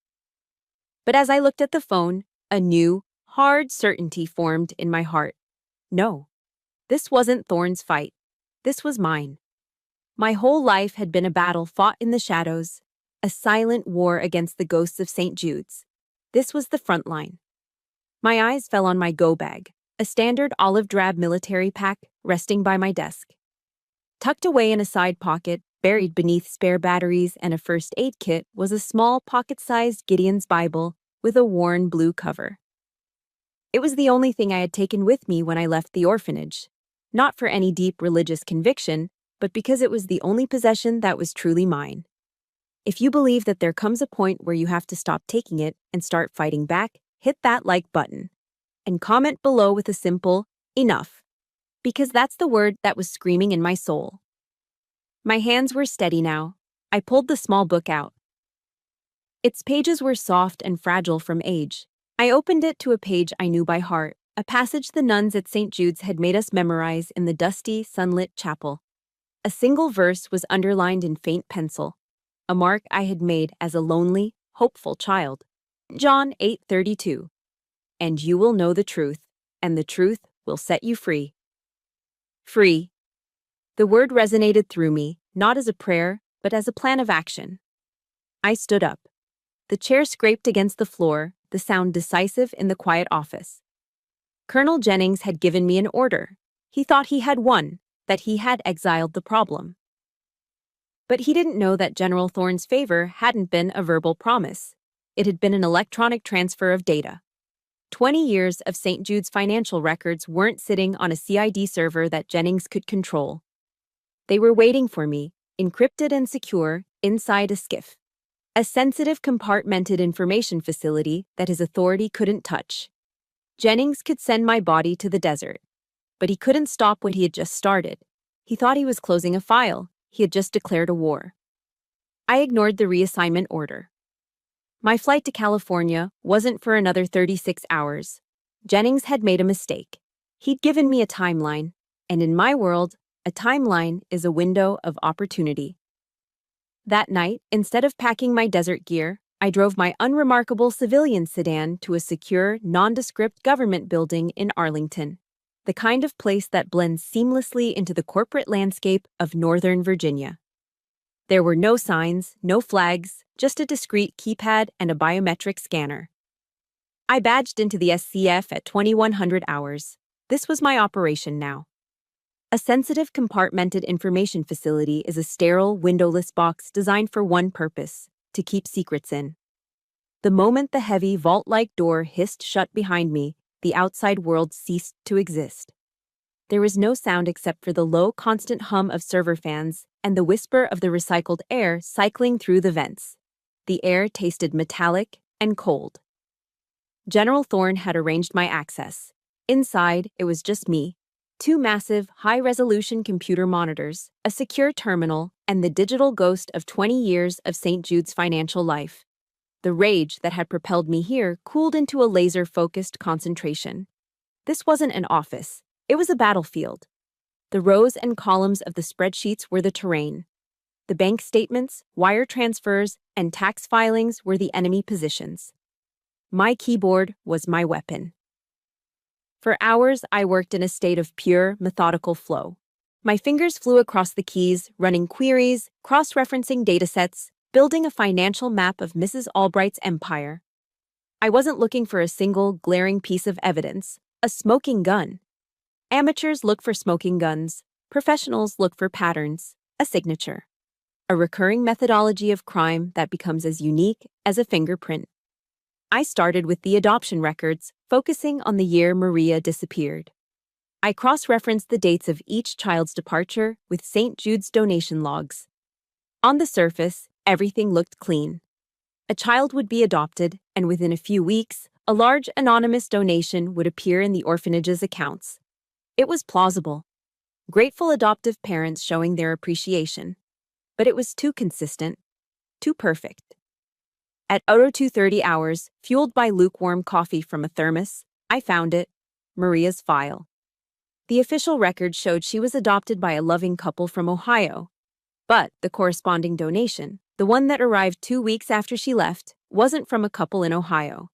But as I looked at the phone, a new, hard certainty formed in my heart. No, this wasn't Thorne's fight. This was mine. My whole life had been a battle fought in the shadows, a silent war against the ghosts of St. Jude's. This was the front line. My eyes fell on my go bag, a standard olive drab military pack resting by my desk. Tucked away in a side pocket, buried beneath spare batteries and a first aid kit, was a small pocket-sized Gideon's Bible with a worn blue cover. It was the only thing I had taken with me when I left the orphanage, not for any deep religious conviction, but because it was the only possession that was truly mine. If you believe that there comes a point where you have to stop taking it and start fighting back, hit that like button. And comment below with a simple, enough. Because that's the word that was screaming in my soul. My hands were steady now. I pulled the small book out. Its pages were soft and fragile from age. I opened it to a page I knew by heart, a passage the nuns at St. Jude's had made us memorize in the dusty, sunlit chapel. A single verse was underlined in faint pencil, a mark I had made as a lonely, hopeful child. John 8:32. And you will know the truth, and the truth will set you free. Free. The word resonated through me, not as a prayer, but as a plan of action. I stood up. The chair scraped against the floor, the sound decisive in the quiet office. Colonel Jennings had given me an order. He thought he had won, that he had exiled the problem. But he didn't know that General Thorne's favor hadn't been a verbal promise. It had been an electronic transfer of data. 20 years of St. Jude's financial records weren't sitting on a CID server that Jennings could control. They were waiting for me, encrypted and secure, inside a SCIF. A sensitive compartmented information facility that his authority couldn't touch. Jennings could send my body to the desert, but he couldn't stop what he had just started. He thought he was closing a file. He had just declared a war. I ignored the reassignment order. My flight to California wasn't for another 36 hours. Jennings had made a mistake. He'd given me a timeline, and in my world, a timeline is a window of opportunity. That night, instead of packing my desert gear, I drove my unremarkable civilian sedan to a secure, nondescript government building in Arlington, the kind of place that blends seamlessly into the corporate landscape of Northern Virginia. There were no signs, no flags, just a discreet keypad and a biometric scanner. I badged into the SCF at 2100 hours. This was my operation now. A sensitive compartmented information facility is a sterile, windowless box designed for one purpose: to keep secrets in. The moment the heavy, vault-like door hissed shut behind me, the outside world ceased to exist. There was no sound except for the low, constant hum of server fans and the whisper of the recycled air cycling through the vents. The air tasted metallic and cold. General Thorne had arranged my access. Inside, it was just me, two massive, high-resolution computer monitors, a secure terminal, and the digital ghost of 20 years of St. Jude's financial life. The rage that had propelled me here cooled into a laser-focused concentration. This wasn't an office. It was a battlefield. The rows and columns of the spreadsheets were the terrain. The bank statements, wire transfers, and tax filings were the enemy positions. My keyboard was my weapon. For hours, I worked in a state of pure, methodical flow. My fingers flew across the keys, running queries, cross-referencing datasets, building a financial map of Mrs. Albright's empire. I wasn't looking for a single, glaring piece of evidence, a smoking gun. Amateurs look for smoking guns. Professionals look for patterns, a signature. A recurring methodology of crime that becomes as unique as a fingerprint. I started with the adoption records, focusing on the year Maria disappeared. I cross-referenced the dates of each child's departure with St. Jude's donation logs. On the surface, everything looked clean. A child would be adopted, and within a few weeks, a large anonymous donation would appear in the orphanage's accounts. It was plausible. Grateful adoptive parents showing their appreciation. But it was too consistent, too perfect. At 02:30 hours, fueled by lukewarm coffee from a thermos, I found it, Maria's file. The official record showed she was adopted by a loving couple from Ohio. But the corresponding donation, the one that arrived 2 weeks after she left, wasn't from a couple in Ohio.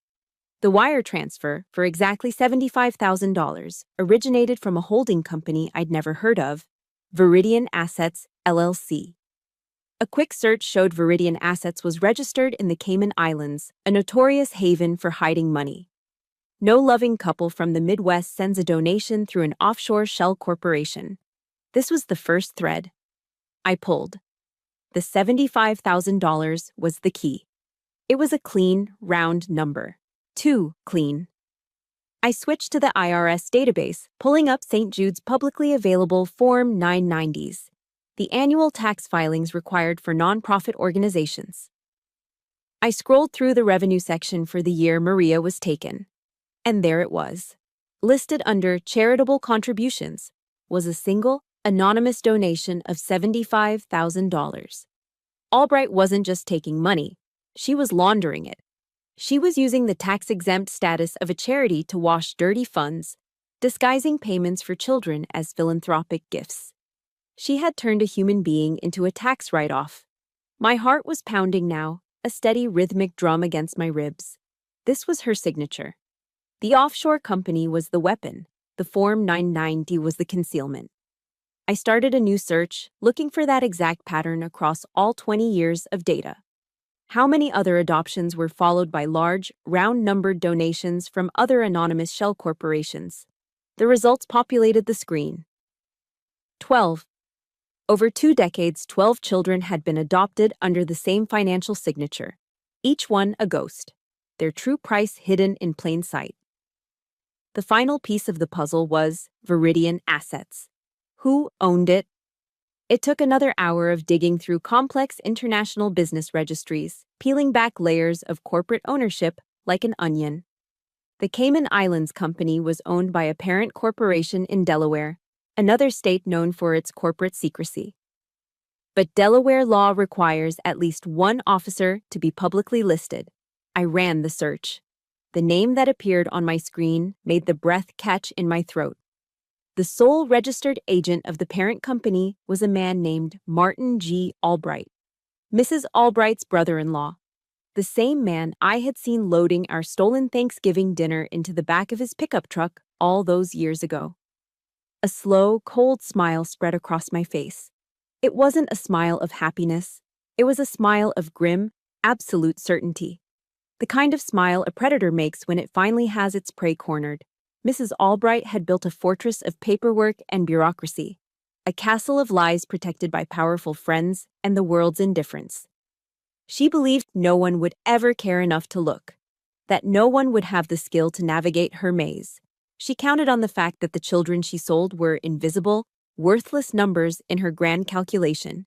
The wire transfer, for exactly $75,000, originated from a holding company I'd never heard of, Viridian Assets, LLC. A quick search showed Viridian Assets was registered in the Cayman Islands, a notorious haven for hiding money. No loving couple from the Midwest sends a donation through an offshore shell corporation. This was the first thread. I pulled. The $75,000 was the key. It was a clean, round number. Too clean. I switched to the IRS database, pulling up St. Jude's publicly available Form 990s, the annual tax filings required for nonprofit organizations. I scrolled through the revenue section for the year Maria was taken, and there it was. Listed under charitable contributions was a single, anonymous donation of $75,000. Albright wasn't just taking money, she was laundering it. She was using the tax-exempt status of a charity to wash dirty funds, disguising payments for children as philanthropic gifts. She had turned a human being into a tax write-off. My heart was pounding now, a steady rhythmic drum against my ribs. This was her signature. The offshore company was the weapon. The Form 990 was the concealment. I started a new search, looking for that exact pattern across all 20 years of data. How many other adoptions were followed by large, round-numbered donations from other anonymous shell corporations? The results populated the screen. 12. Over 2 decades, 12 children had been adopted under the same financial signature, each one a ghost, their true price hidden in plain sight. The final piece of the puzzle was Viridian Assets. Who owned it? It took another hour of digging through complex international business registries, peeling back layers of corporate ownership like an onion. The Cayman Islands Company was owned by a parent corporation in Delaware, another state known for its corporate secrecy. But Delaware law requires at least one officer to be publicly listed. I ran the search. The name that appeared on my screen made the breath catch in my throat. The sole registered agent of the parent company was a man named Martin G. Albright, Mrs. Albright's brother-in-law, the same man I had seen loading our stolen Thanksgiving dinner into the back of his pickup truck all those years ago. A slow, cold smile spread across my face. It wasn't a smile of happiness. It was a smile of grim, absolute certainty. The kind of smile a predator makes when it finally has its prey cornered. Mrs. Albright had built a fortress of paperwork and bureaucracy, a castle of lies protected by powerful friends and the world's indifference. She believed no one would ever care enough to look, that no one would have the skill to navigate her maze. She counted on the fact that the children she sold were invisible, worthless numbers in her grand calculation.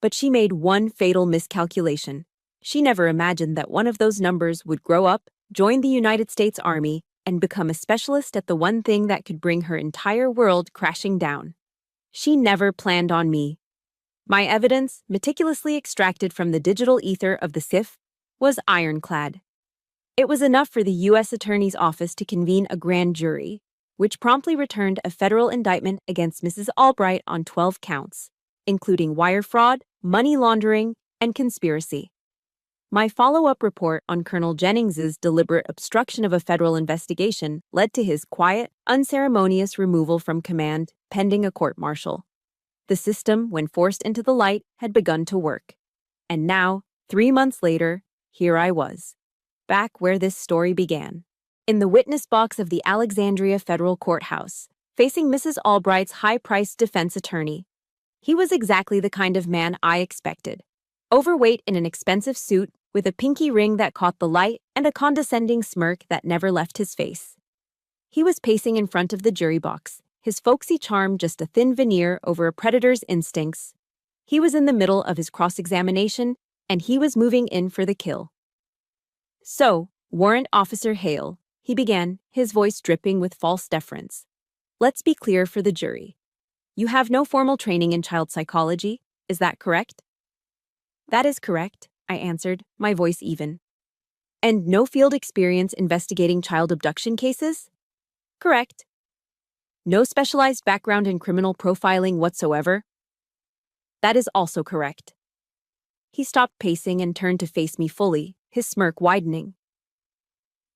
But she made one fatal miscalculation. She never imagined that one of those numbers would grow up, join the United States Army, and become a specialist at the one thing that could bring her entire world crashing down. She never planned on me. My evidence, meticulously extracted from the digital ether of the SIF, was ironclad. It was enough for the U.S. Attorney's Office to convene a grand jury, which promptly returned a federal indictment against Mrs. Albright on 12 counts, including wire fraud, money laundering, and conspiracy. My follow-up report on Colonel Jennings's deliberate obstruction of a federal investigation led to his quiet, unceremonious removal from command pending a court-martial. The system, when forced into the light, had begun to work. And now, 3 months later, here I was, back where this story began, in the witness box of the Alexandria Federal Courthouse, facing Mrs. Albright's high-priced defense attorney. He was exactly the kind of man I expected. Overweight in an expensive suit, with a pinky ring that caught the light and a condescending smirk that never left his face. He was pacing in front of the jury box, his folksy charm just a thin veneer over a predator's instincts. He was in the middle of his cross-examination, and he was moving in for the kill. "So, Warrant Officer Hale," he began, his voice dripping with false deference. "Let's be clear for the jury. You have no formal training in child psychology, is that correct?" "That is correct," I answered, my voice even. "And no field experience investigating child abduction cases?" "Correct." "No specialized background in criminal profiling whatsoever?" "That is also correct." He stopped pacing and turned to face me fully, his smirk widening.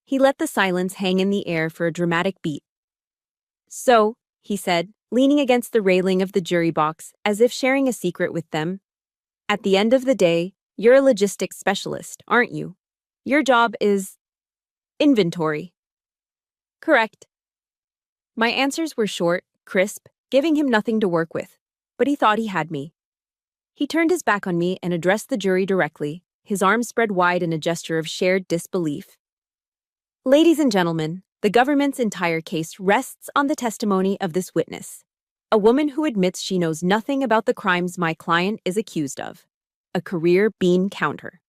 He let the silence hang in the air for a dramatic beat. "So," he said, leaning against the railing of the jury box as if sharing a secret with them, "at the end of the day, you're a logistics specialist, aren't you? Your job is inventory." "Correct." My answers were short, crisp, giving him nothing to work with, but he thought he had me. He turned his back on me and addressed the jury directly, his arms spread wide in a gesture of shared disbelief. "Ladies and gentlemen, the government's entire case rests on the testimony of this witness, a woman who admits she knows nothing about the crimes my client is accused of. A career bean counter."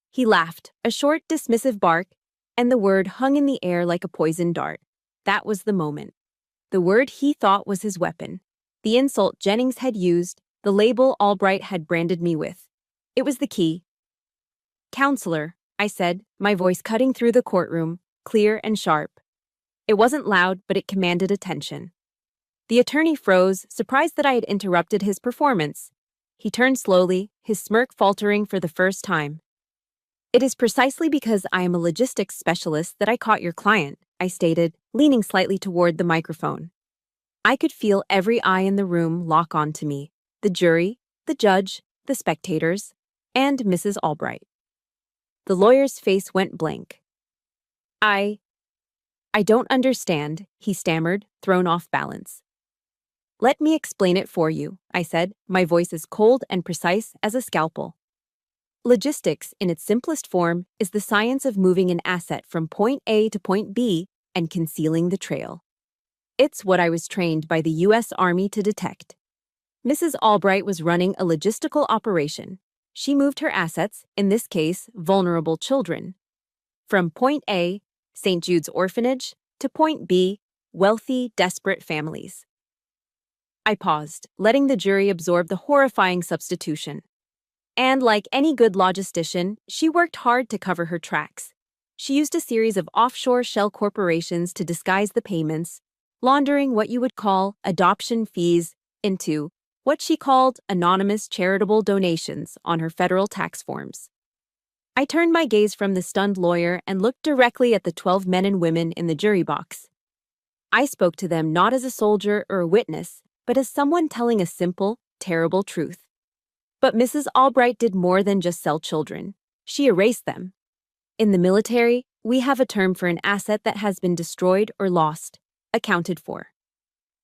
He laughed, a short, dismissive bark, and the word hung in the air like a poisoned dart. That was the moment. The word he thought was his weapon, the insult Jennings had used, the label Albright had branded me with. It was the key. "Counselor," I said, my voice cutting through the courtroom, clear and sharp. It wasn't loud, but it commanded attention. The attorney froze, surprised that I had interrupted his performance. He turned slowly, his smirk faltering for the first time. "It is precisely because I am a logistics specialist that I caught your client," I stated, leaning slightly toward the microphone. I could feel every eye in the room lock onto me, the jury, the judge, the spectators, and Mrs. Albright. The lawyer's face went blank. I don't understand," he stammered, thrown off balance. "Let me explain it for you," I said, my voice as cold and precise as a scalpel. Logistics, in its simplest form, is the science of moving an asset from point A to point B and concealing the trail. It's what I was trained by the U.S. Army to detect. Mrs. Albright was running a logistical operation. She moved her assets, in this case, vulnerable children, from point A, St. Jude's Orphanage, to point B, wealthy, desperate families. I paused, letting the jury absorb the horrifying substitution. And like any good logistician, she worked hard to cover her tracks. She used a series of offshore shell corporations to disguise the payments, laundering what you would call adoption fees into what she called anonymous charitable donations on her federal tax forms. I turned my gaze from the stunned lawyer and looked directly at the 12 men and women in the jury box. I spoke to them not as a soldier or a witness, but as someone telling a simple, terrible truth. But Mrs. Albright did more than just sell children. She erased them. In the military, we have a term for an asset that has been destroyed or lost, accounted for.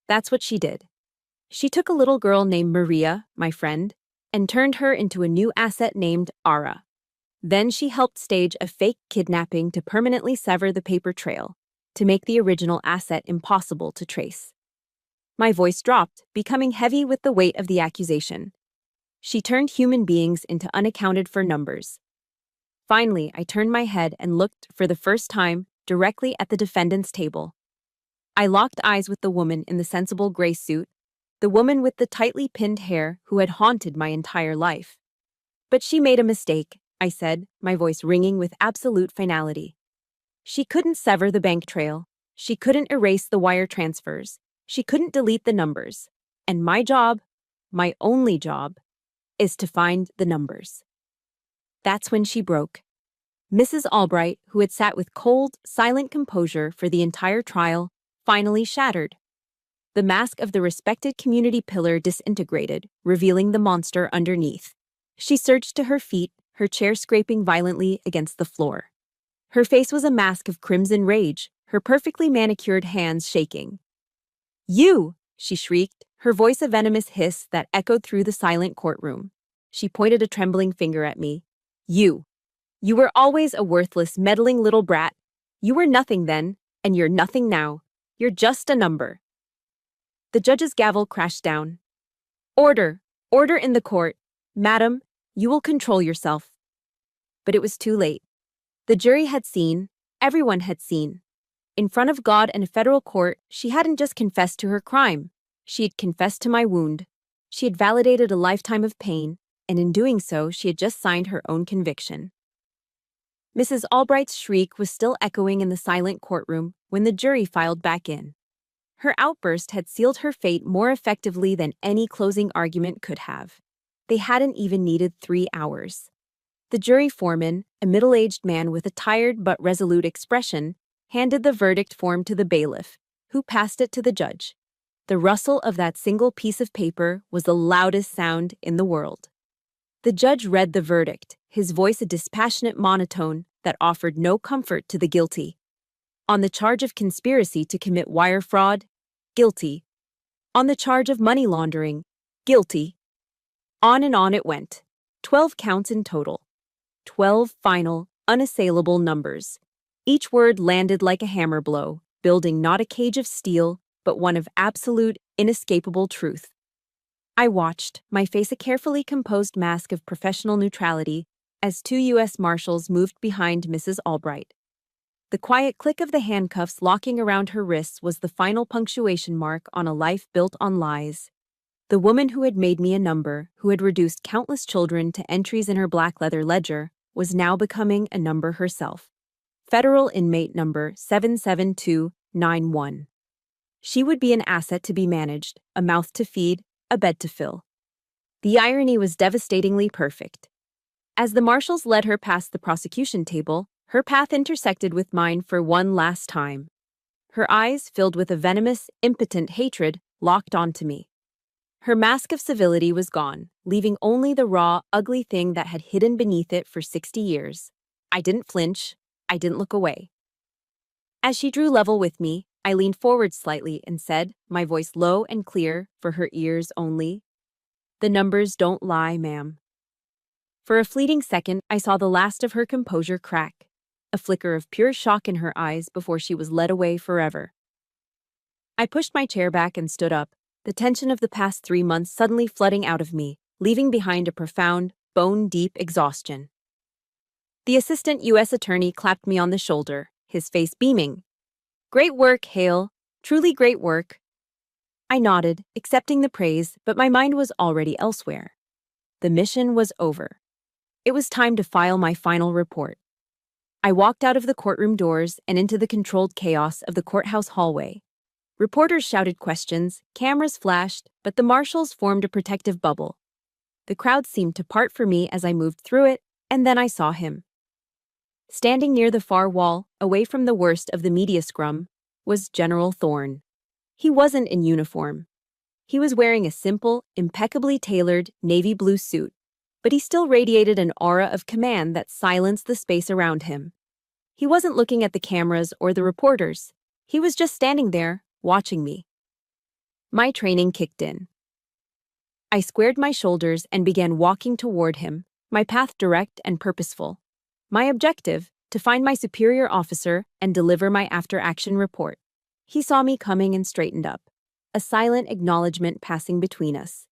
That's what she did. She took a little girl named Maria, my friend, and turned her into a new asset named Ara. Then she helped stage a fake kidnapping to permanently sever the paper trail, to make the original asset impossible to trace. My voice dropped, becoming heavy with the weight of the accusation. She turned human beings into unaccounted for numbers. Finally, I turned my head and looked, for the first time, directly at the defendant's table. I locked eyes with the woman in the sensible gray suit, the woman with the tightly pinned hair who had haunted my entire life. But she made a mistake, I said, my voice ringing with absolute finality. She couldn't sever the bank trail. She couldn't erase the wire transfers. She couldn't delete the numbers. And my job, my only job, is to find the numbers. That's when she broke. Mrs. Albright, who had sat with cold, silent composure for the entire trial, finally shattered. The mask of the respected community pillar disintegrated, revealing the monster underneath. She surged to her feet, her chair scraping violently against the floor. Her face was a mask of crimson rage, her perfectly manicured hands shaking. "You!" she shrieked, her voice a venomous hiss that echoed through the silent courtroom. She pointed a trembling finger at me. "You. You were always a worthless, meddling little brat. You were nothing then, and you're nothing now. You're just a number." The judge's gavel crashed down. "Order! Order in the court! Madam, you will control yourself." But it was too late. The jury had seen, everyone had seen. In front of God and a federal court, she hadn't just confessed to her crime. She had confessed to my wound. She had validated a lifetime of pain, and in doing so, she had just signed her own conviction. Mrs. Albright's shriek was still echoing in the silent courtroom when the jury filed back in. Her outburst had sealed her fate more effectively than any closing argument could have. They hadn't even needed 3 hours. The jury foreman, a middle-aged man with a tired but resolute expression, handed the verdict form to the bailiff, who passed it to the judge. The rustle of that single piece of paper was the loudest sound in the world. The judge read the verdict, his voice a dispassionate monotone that offered no comfort to the guilty. On the charge of conspiracy to commit wire fraud, guilty. On the charge of money laundering, guilty. On and on it went. 12 counts in total. 12 final, unassailable numbers. Each word landed like a hammer blow, building not a cage of steel, but one of absolute, inescapable truth. I watched, my face a carefully composed mask of professional neutrality, as 2 U.S. Marshals moved behind Mrs. Albright. The quiet click of the handcuffs locking around her wrists was the final punctuation mark on a life built on lies. The woman who had made me a number, who had reduced countless children to entries in her black leather ledger, was now becoming a number herself. Federal inmate number 77291. She would be an asset to be managed, a mouth to feed, a bed to fill. The irony was devastatingly perfect. As the marshals led her past the prosecution table, her path intersected with mine for one last time. Her eyes, filled with a venomous, impotent hatred, locked onto me. Her mask of civility was gone, leaving only the raw, ugly thing that had hidden beneath it for 60 years. I didn't flinch. I didn't look away. As she drew level with me, I leaned forward slightly and said, my voice low and clear for her ears only, "The numbers don't lie, ma'am." For a fleeting second, I saw the last of her composure crack, a flicker of pure shock in her eyes before she was led away forever. I pushed my chair back and stood up, the tension of the past 3 months suddenly flooding out of me, leaving behind a profound, bone-deep exhaustion. The assistant U.S. attorney clapped me on the shoulder, his face beaming. "Great work, Hale. Truly great work." I nodded, accepting the praise, but my mind was already elsewhere. The mission was over. It was time to file my final report. I walked out of the courtroom doors and into the controlled chaos of the courthouse hallway. Reporters shouted questions, cameras flashed, but the marshals formed a protective bubble. The crowd seemed to part for me as I moved through it, and then I saw him. Standing near the far wall, away from the worst of the media scrum, was General Thorne. He wasn't in uniform. He was wearing a simple, impeccably tailored navy blue suit, but he still radiated an aura of command that silenced the space around him. He wasn't looking at the cameras or the reporters. He was just standing there, watching me. My training kicked in. I squared my shoulders and began walking toward him, my path direct and purposeful. My objective, to find my superior officer and deliver my after-action report. He saw me coming and straightened up, a silent acknowledgement passing between us.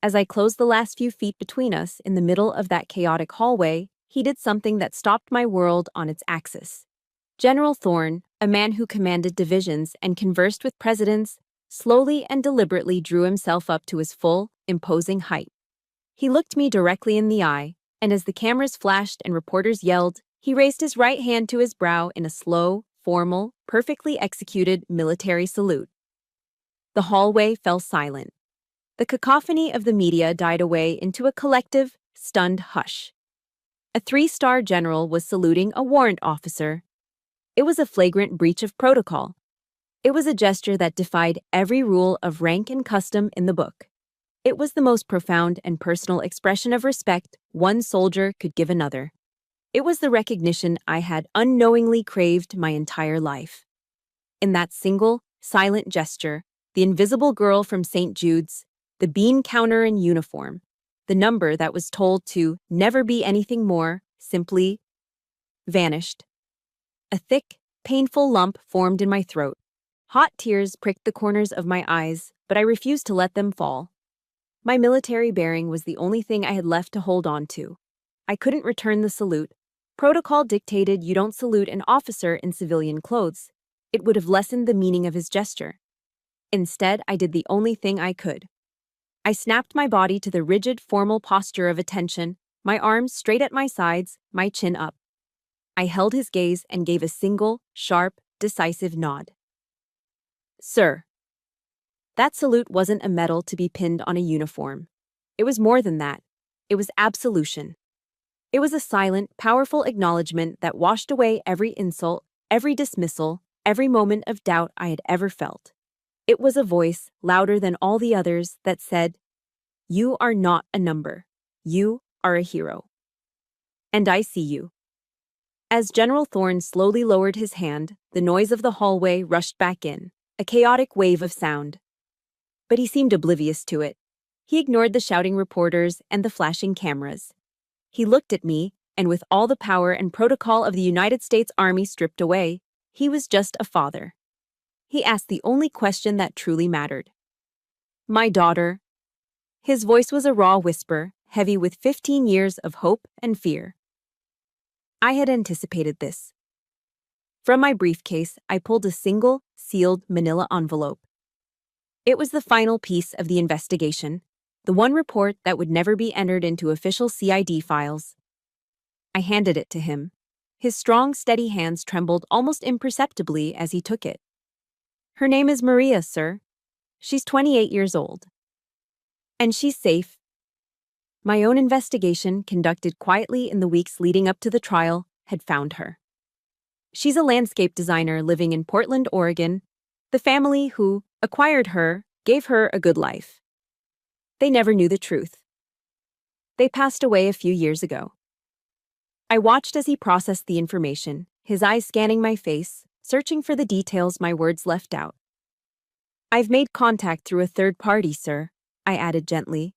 As I closed the last few feet between us in the middle of that chaotic hallway, he did something that stopped my world on its axis. General Thorne, a man who commanded divisions and conversed with presidents, slowly and deliberately drew himself up to his full, imposing height. He looked me directly in the eye, and as the cameras flashed and reporters yelled, he raised his right hand to his brow in a slow, formal, perfectly executed military salute. The hallway fell silent. The cacophony of the media died away into a collective, stunned hush. A 3-star general was saluting a warrant officer. It was a flagrant breach of protocol. It was a gesture that defied every rule of rank and custom in the book. It was the most profound and personal expression of respect one soldier could give another. It was the recognition I had unknowingly craved my entire life. In that single, silent gesture, the invisible girl from St. Jude's, the bean counter in uniform, the number that was told to never be anything more, simply vanished. A thick, painful lump formed in my throat. Hot tears pricked the corners of my eyes, but I refused to let them fall. My military bearing was the only thing I had left to hold on to. I couldn't return the salute. Protocol dictated you don't salute an officer in civilian clothes. It would have lessened the meaning of his gesture. Instead, I did the only thing I could. I snapped my body to the rigid, formal posture of attention, my arms straight at my sides, my chin up. I held his gaze and gave a single, sharp, decisive nod. Sir. That salute wasn't a medal to be pinned on a uniform. It was more than that. It was absolution. It was a silent, powerful acknowledgement that washed away every insult, every dismissal, every moment of doubt I had ever felt. It was a voice, louder than all the others, that said, "You are not a number. You are a hero. And I see you." As General Thorne slowly lowered his hand, the noise of the hallway rushed back in, a chaotic wave of sound. But he seemed oblivious to it. He ignored the shouting reporters and the flashing cameras. He looked at me, and with all the power and protocol of the United States Army stripped away, he was just a father. He asked the only question that truly mattered. My daughter. His voice was a raw whisper, heavy with 15 years of hope and fear. I had anticipated this. From my briefcase, I pulled a single, sealed manila envelope. It was the final piece of the investigation, the one report that would never be entered into official CID files. I handed it to him. His strong, steady hands trembled almost imperceptibly as he took it. Her name is Maria, sir. She's 28 years old. And she's safe. My own investigation, conducted quietly in the weeks leading up to the trial, had found her. She's a landscape designer living in Portland, Oregon. The family who acquired her gave her a good life. They never knew the truth. They passed away a few years ago. I watched as he processed the information, his eyes scanning my face, searching for the details my words left out. I've made contact through a third party, sir, I added gently.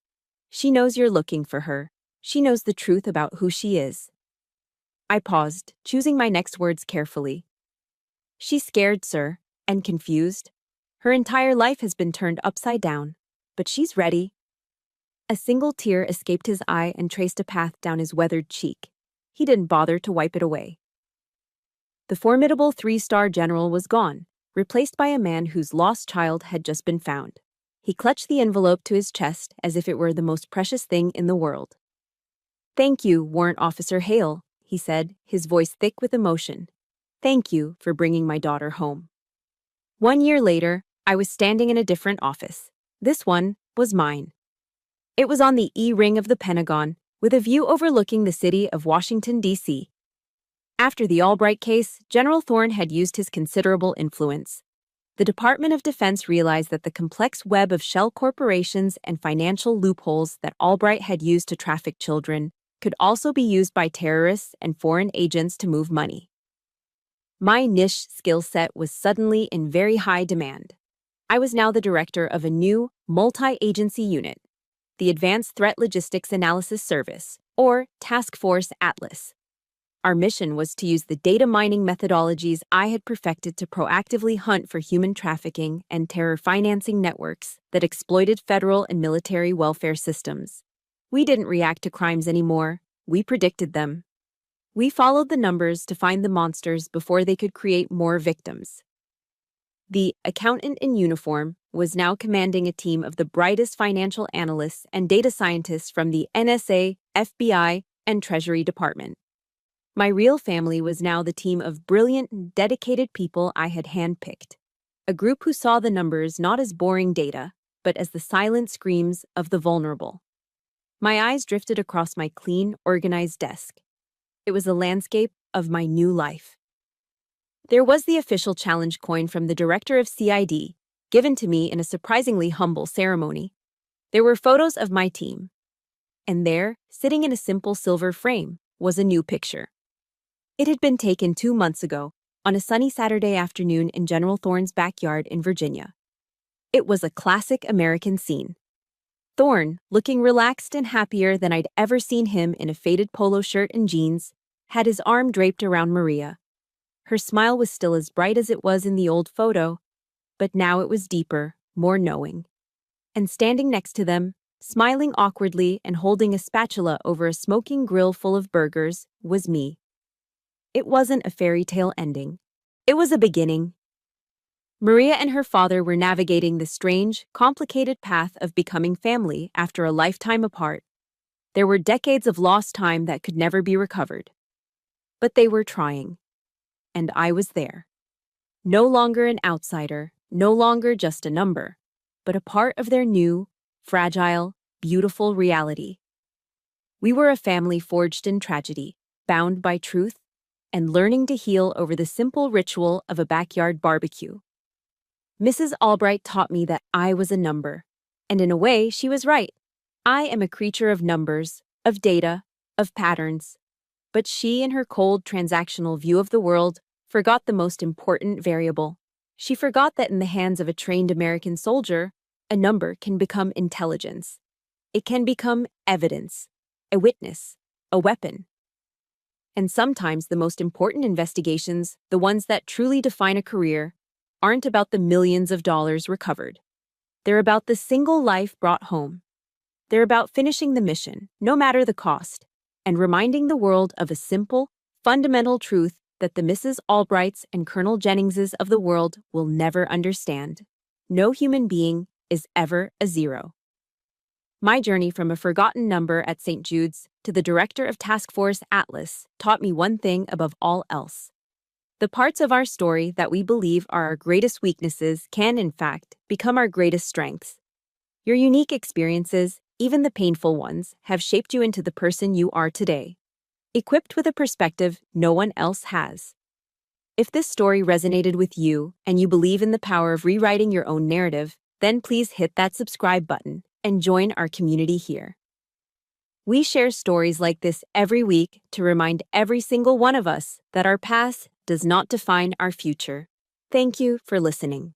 She knows you're looking for her. She knows the truth about who she is. I paused, choosing my next words carefully. She's scared, sir, and confused. Her entire life has been turned upside down, but she's ready. A single tear escaped his eye and traced a path down his weathered cheek. He didn't bother to wipe it away. The formidable 3-star general was gone, replaced by a man whose lost child had just been found. He clutched the envelope to his chest as if it were the most precious thing in the world. "Thank you, Warrant Officer Hale," he said, his voice thick with emotion. "Thank you for bringing my daughter home." 1 year later, I was standing in a different office. This one was mine. It was on the E-ring of the Pentagon, with a view overlooking the city of Washington, D.C. After the Albright case, General Thorne had used his considerable influence. The Department of Defense realized that the complex web of shell corporations and financial loopholes that Albright had used to traffic children could also be used by terrorists and foreign agents to move money. My niche skill set was suddenly in very high demand. I was now the director of a new, multi-agency unit, the Advanced Threat Logistics Analysis Service, or Task Force Atlas. Our mission was to use the data mining methodologies I had perfected to proactively hunt for human trafficking and terror financing networks that exploited federal and military welfare systems. We didn't react to crimes anymore, we predicted them. We followed the numbers to find the monsters before they could create more victims. The accountant in uniform was now commanding a team of the brightest financial analysts and data scientists from the NSA, FBI, and Treasury Department. My real family was now the team of brilliant, dedicated people I had handpicked, a group who saw the numbers not as boring data, but as the silent screams of the vulnerable. My eyes drifted across my clean, organized desk. It was a landscape of my new life. There was the official challenge coin from the director of CID, given to me in a surprisingly humble ceremony. There were photos of my team. And there, sitting in a simple silver frame, was a new picture. It had been taken 2 months ago, on a sunny Saturday afternoon in General Thorne's backyard in Virginia. It was a classic American scene. Thorne, looking relaxed and happier than I'd ever seen him in a faded polo shirt and jeans, had his arm draped around Maria. Her smile was still as bright as it was in the old photo, but now it was deeper, more knowing. And standing next to them, smiling awkwardly and holding a spatula over a smoking grill full of burgers, was me. It wasn't a fairy tale ending. It was a beginning. Maria and her father were navigating the strange, complicated path of becoming family after a lifetime apart. There were decades of lost time that could never be recovered. But they were trying. And I was there. No longer an outsider, no longer just a number, but a part of their new, fragile, beautiful reality. We were a family forged in tragedy, bound by truth, and learning to heal over the simple ritual of a backyard barbecue. Mrs. Albright taught me that I was a number, and in a way, she was right. I am a creature of numbers, of data, of patterns. But she, in her cold, transactional view of the world, forgot the most important variable. She forgot that in the hands of a trained American soldier, a number can become intelligence. It can become evidence, a witness, a weapon. And sometimes the most important investigations, the ones that truly define a career, aren't about the millions of dollars recovered. They're about the single life brought home. They're about finishing the mission, no matter the cost, and reminding the world of a simple, fundamental truth that the Mrs. Albrights and Colonel Jenningses of the world will never understand. No human being is ever a zero. My journey from a forgotten number at St. Jude's to the director of Task Force Atlas taught me one thing above all else. The parts of our story that we believe are our greatest weaknesses can, in fact, become our greatest strengths. Your unique experiences, even the painful ones, have shaped you into the person you are today, equipped with a perspective no one else has. If this story resonated with you and you believe in the power of rewriting your own narrative, then please hit that subscribe button and join our community here. We share stories like this every week to remind every single one of us that our past does not define our future. Thank you for listening.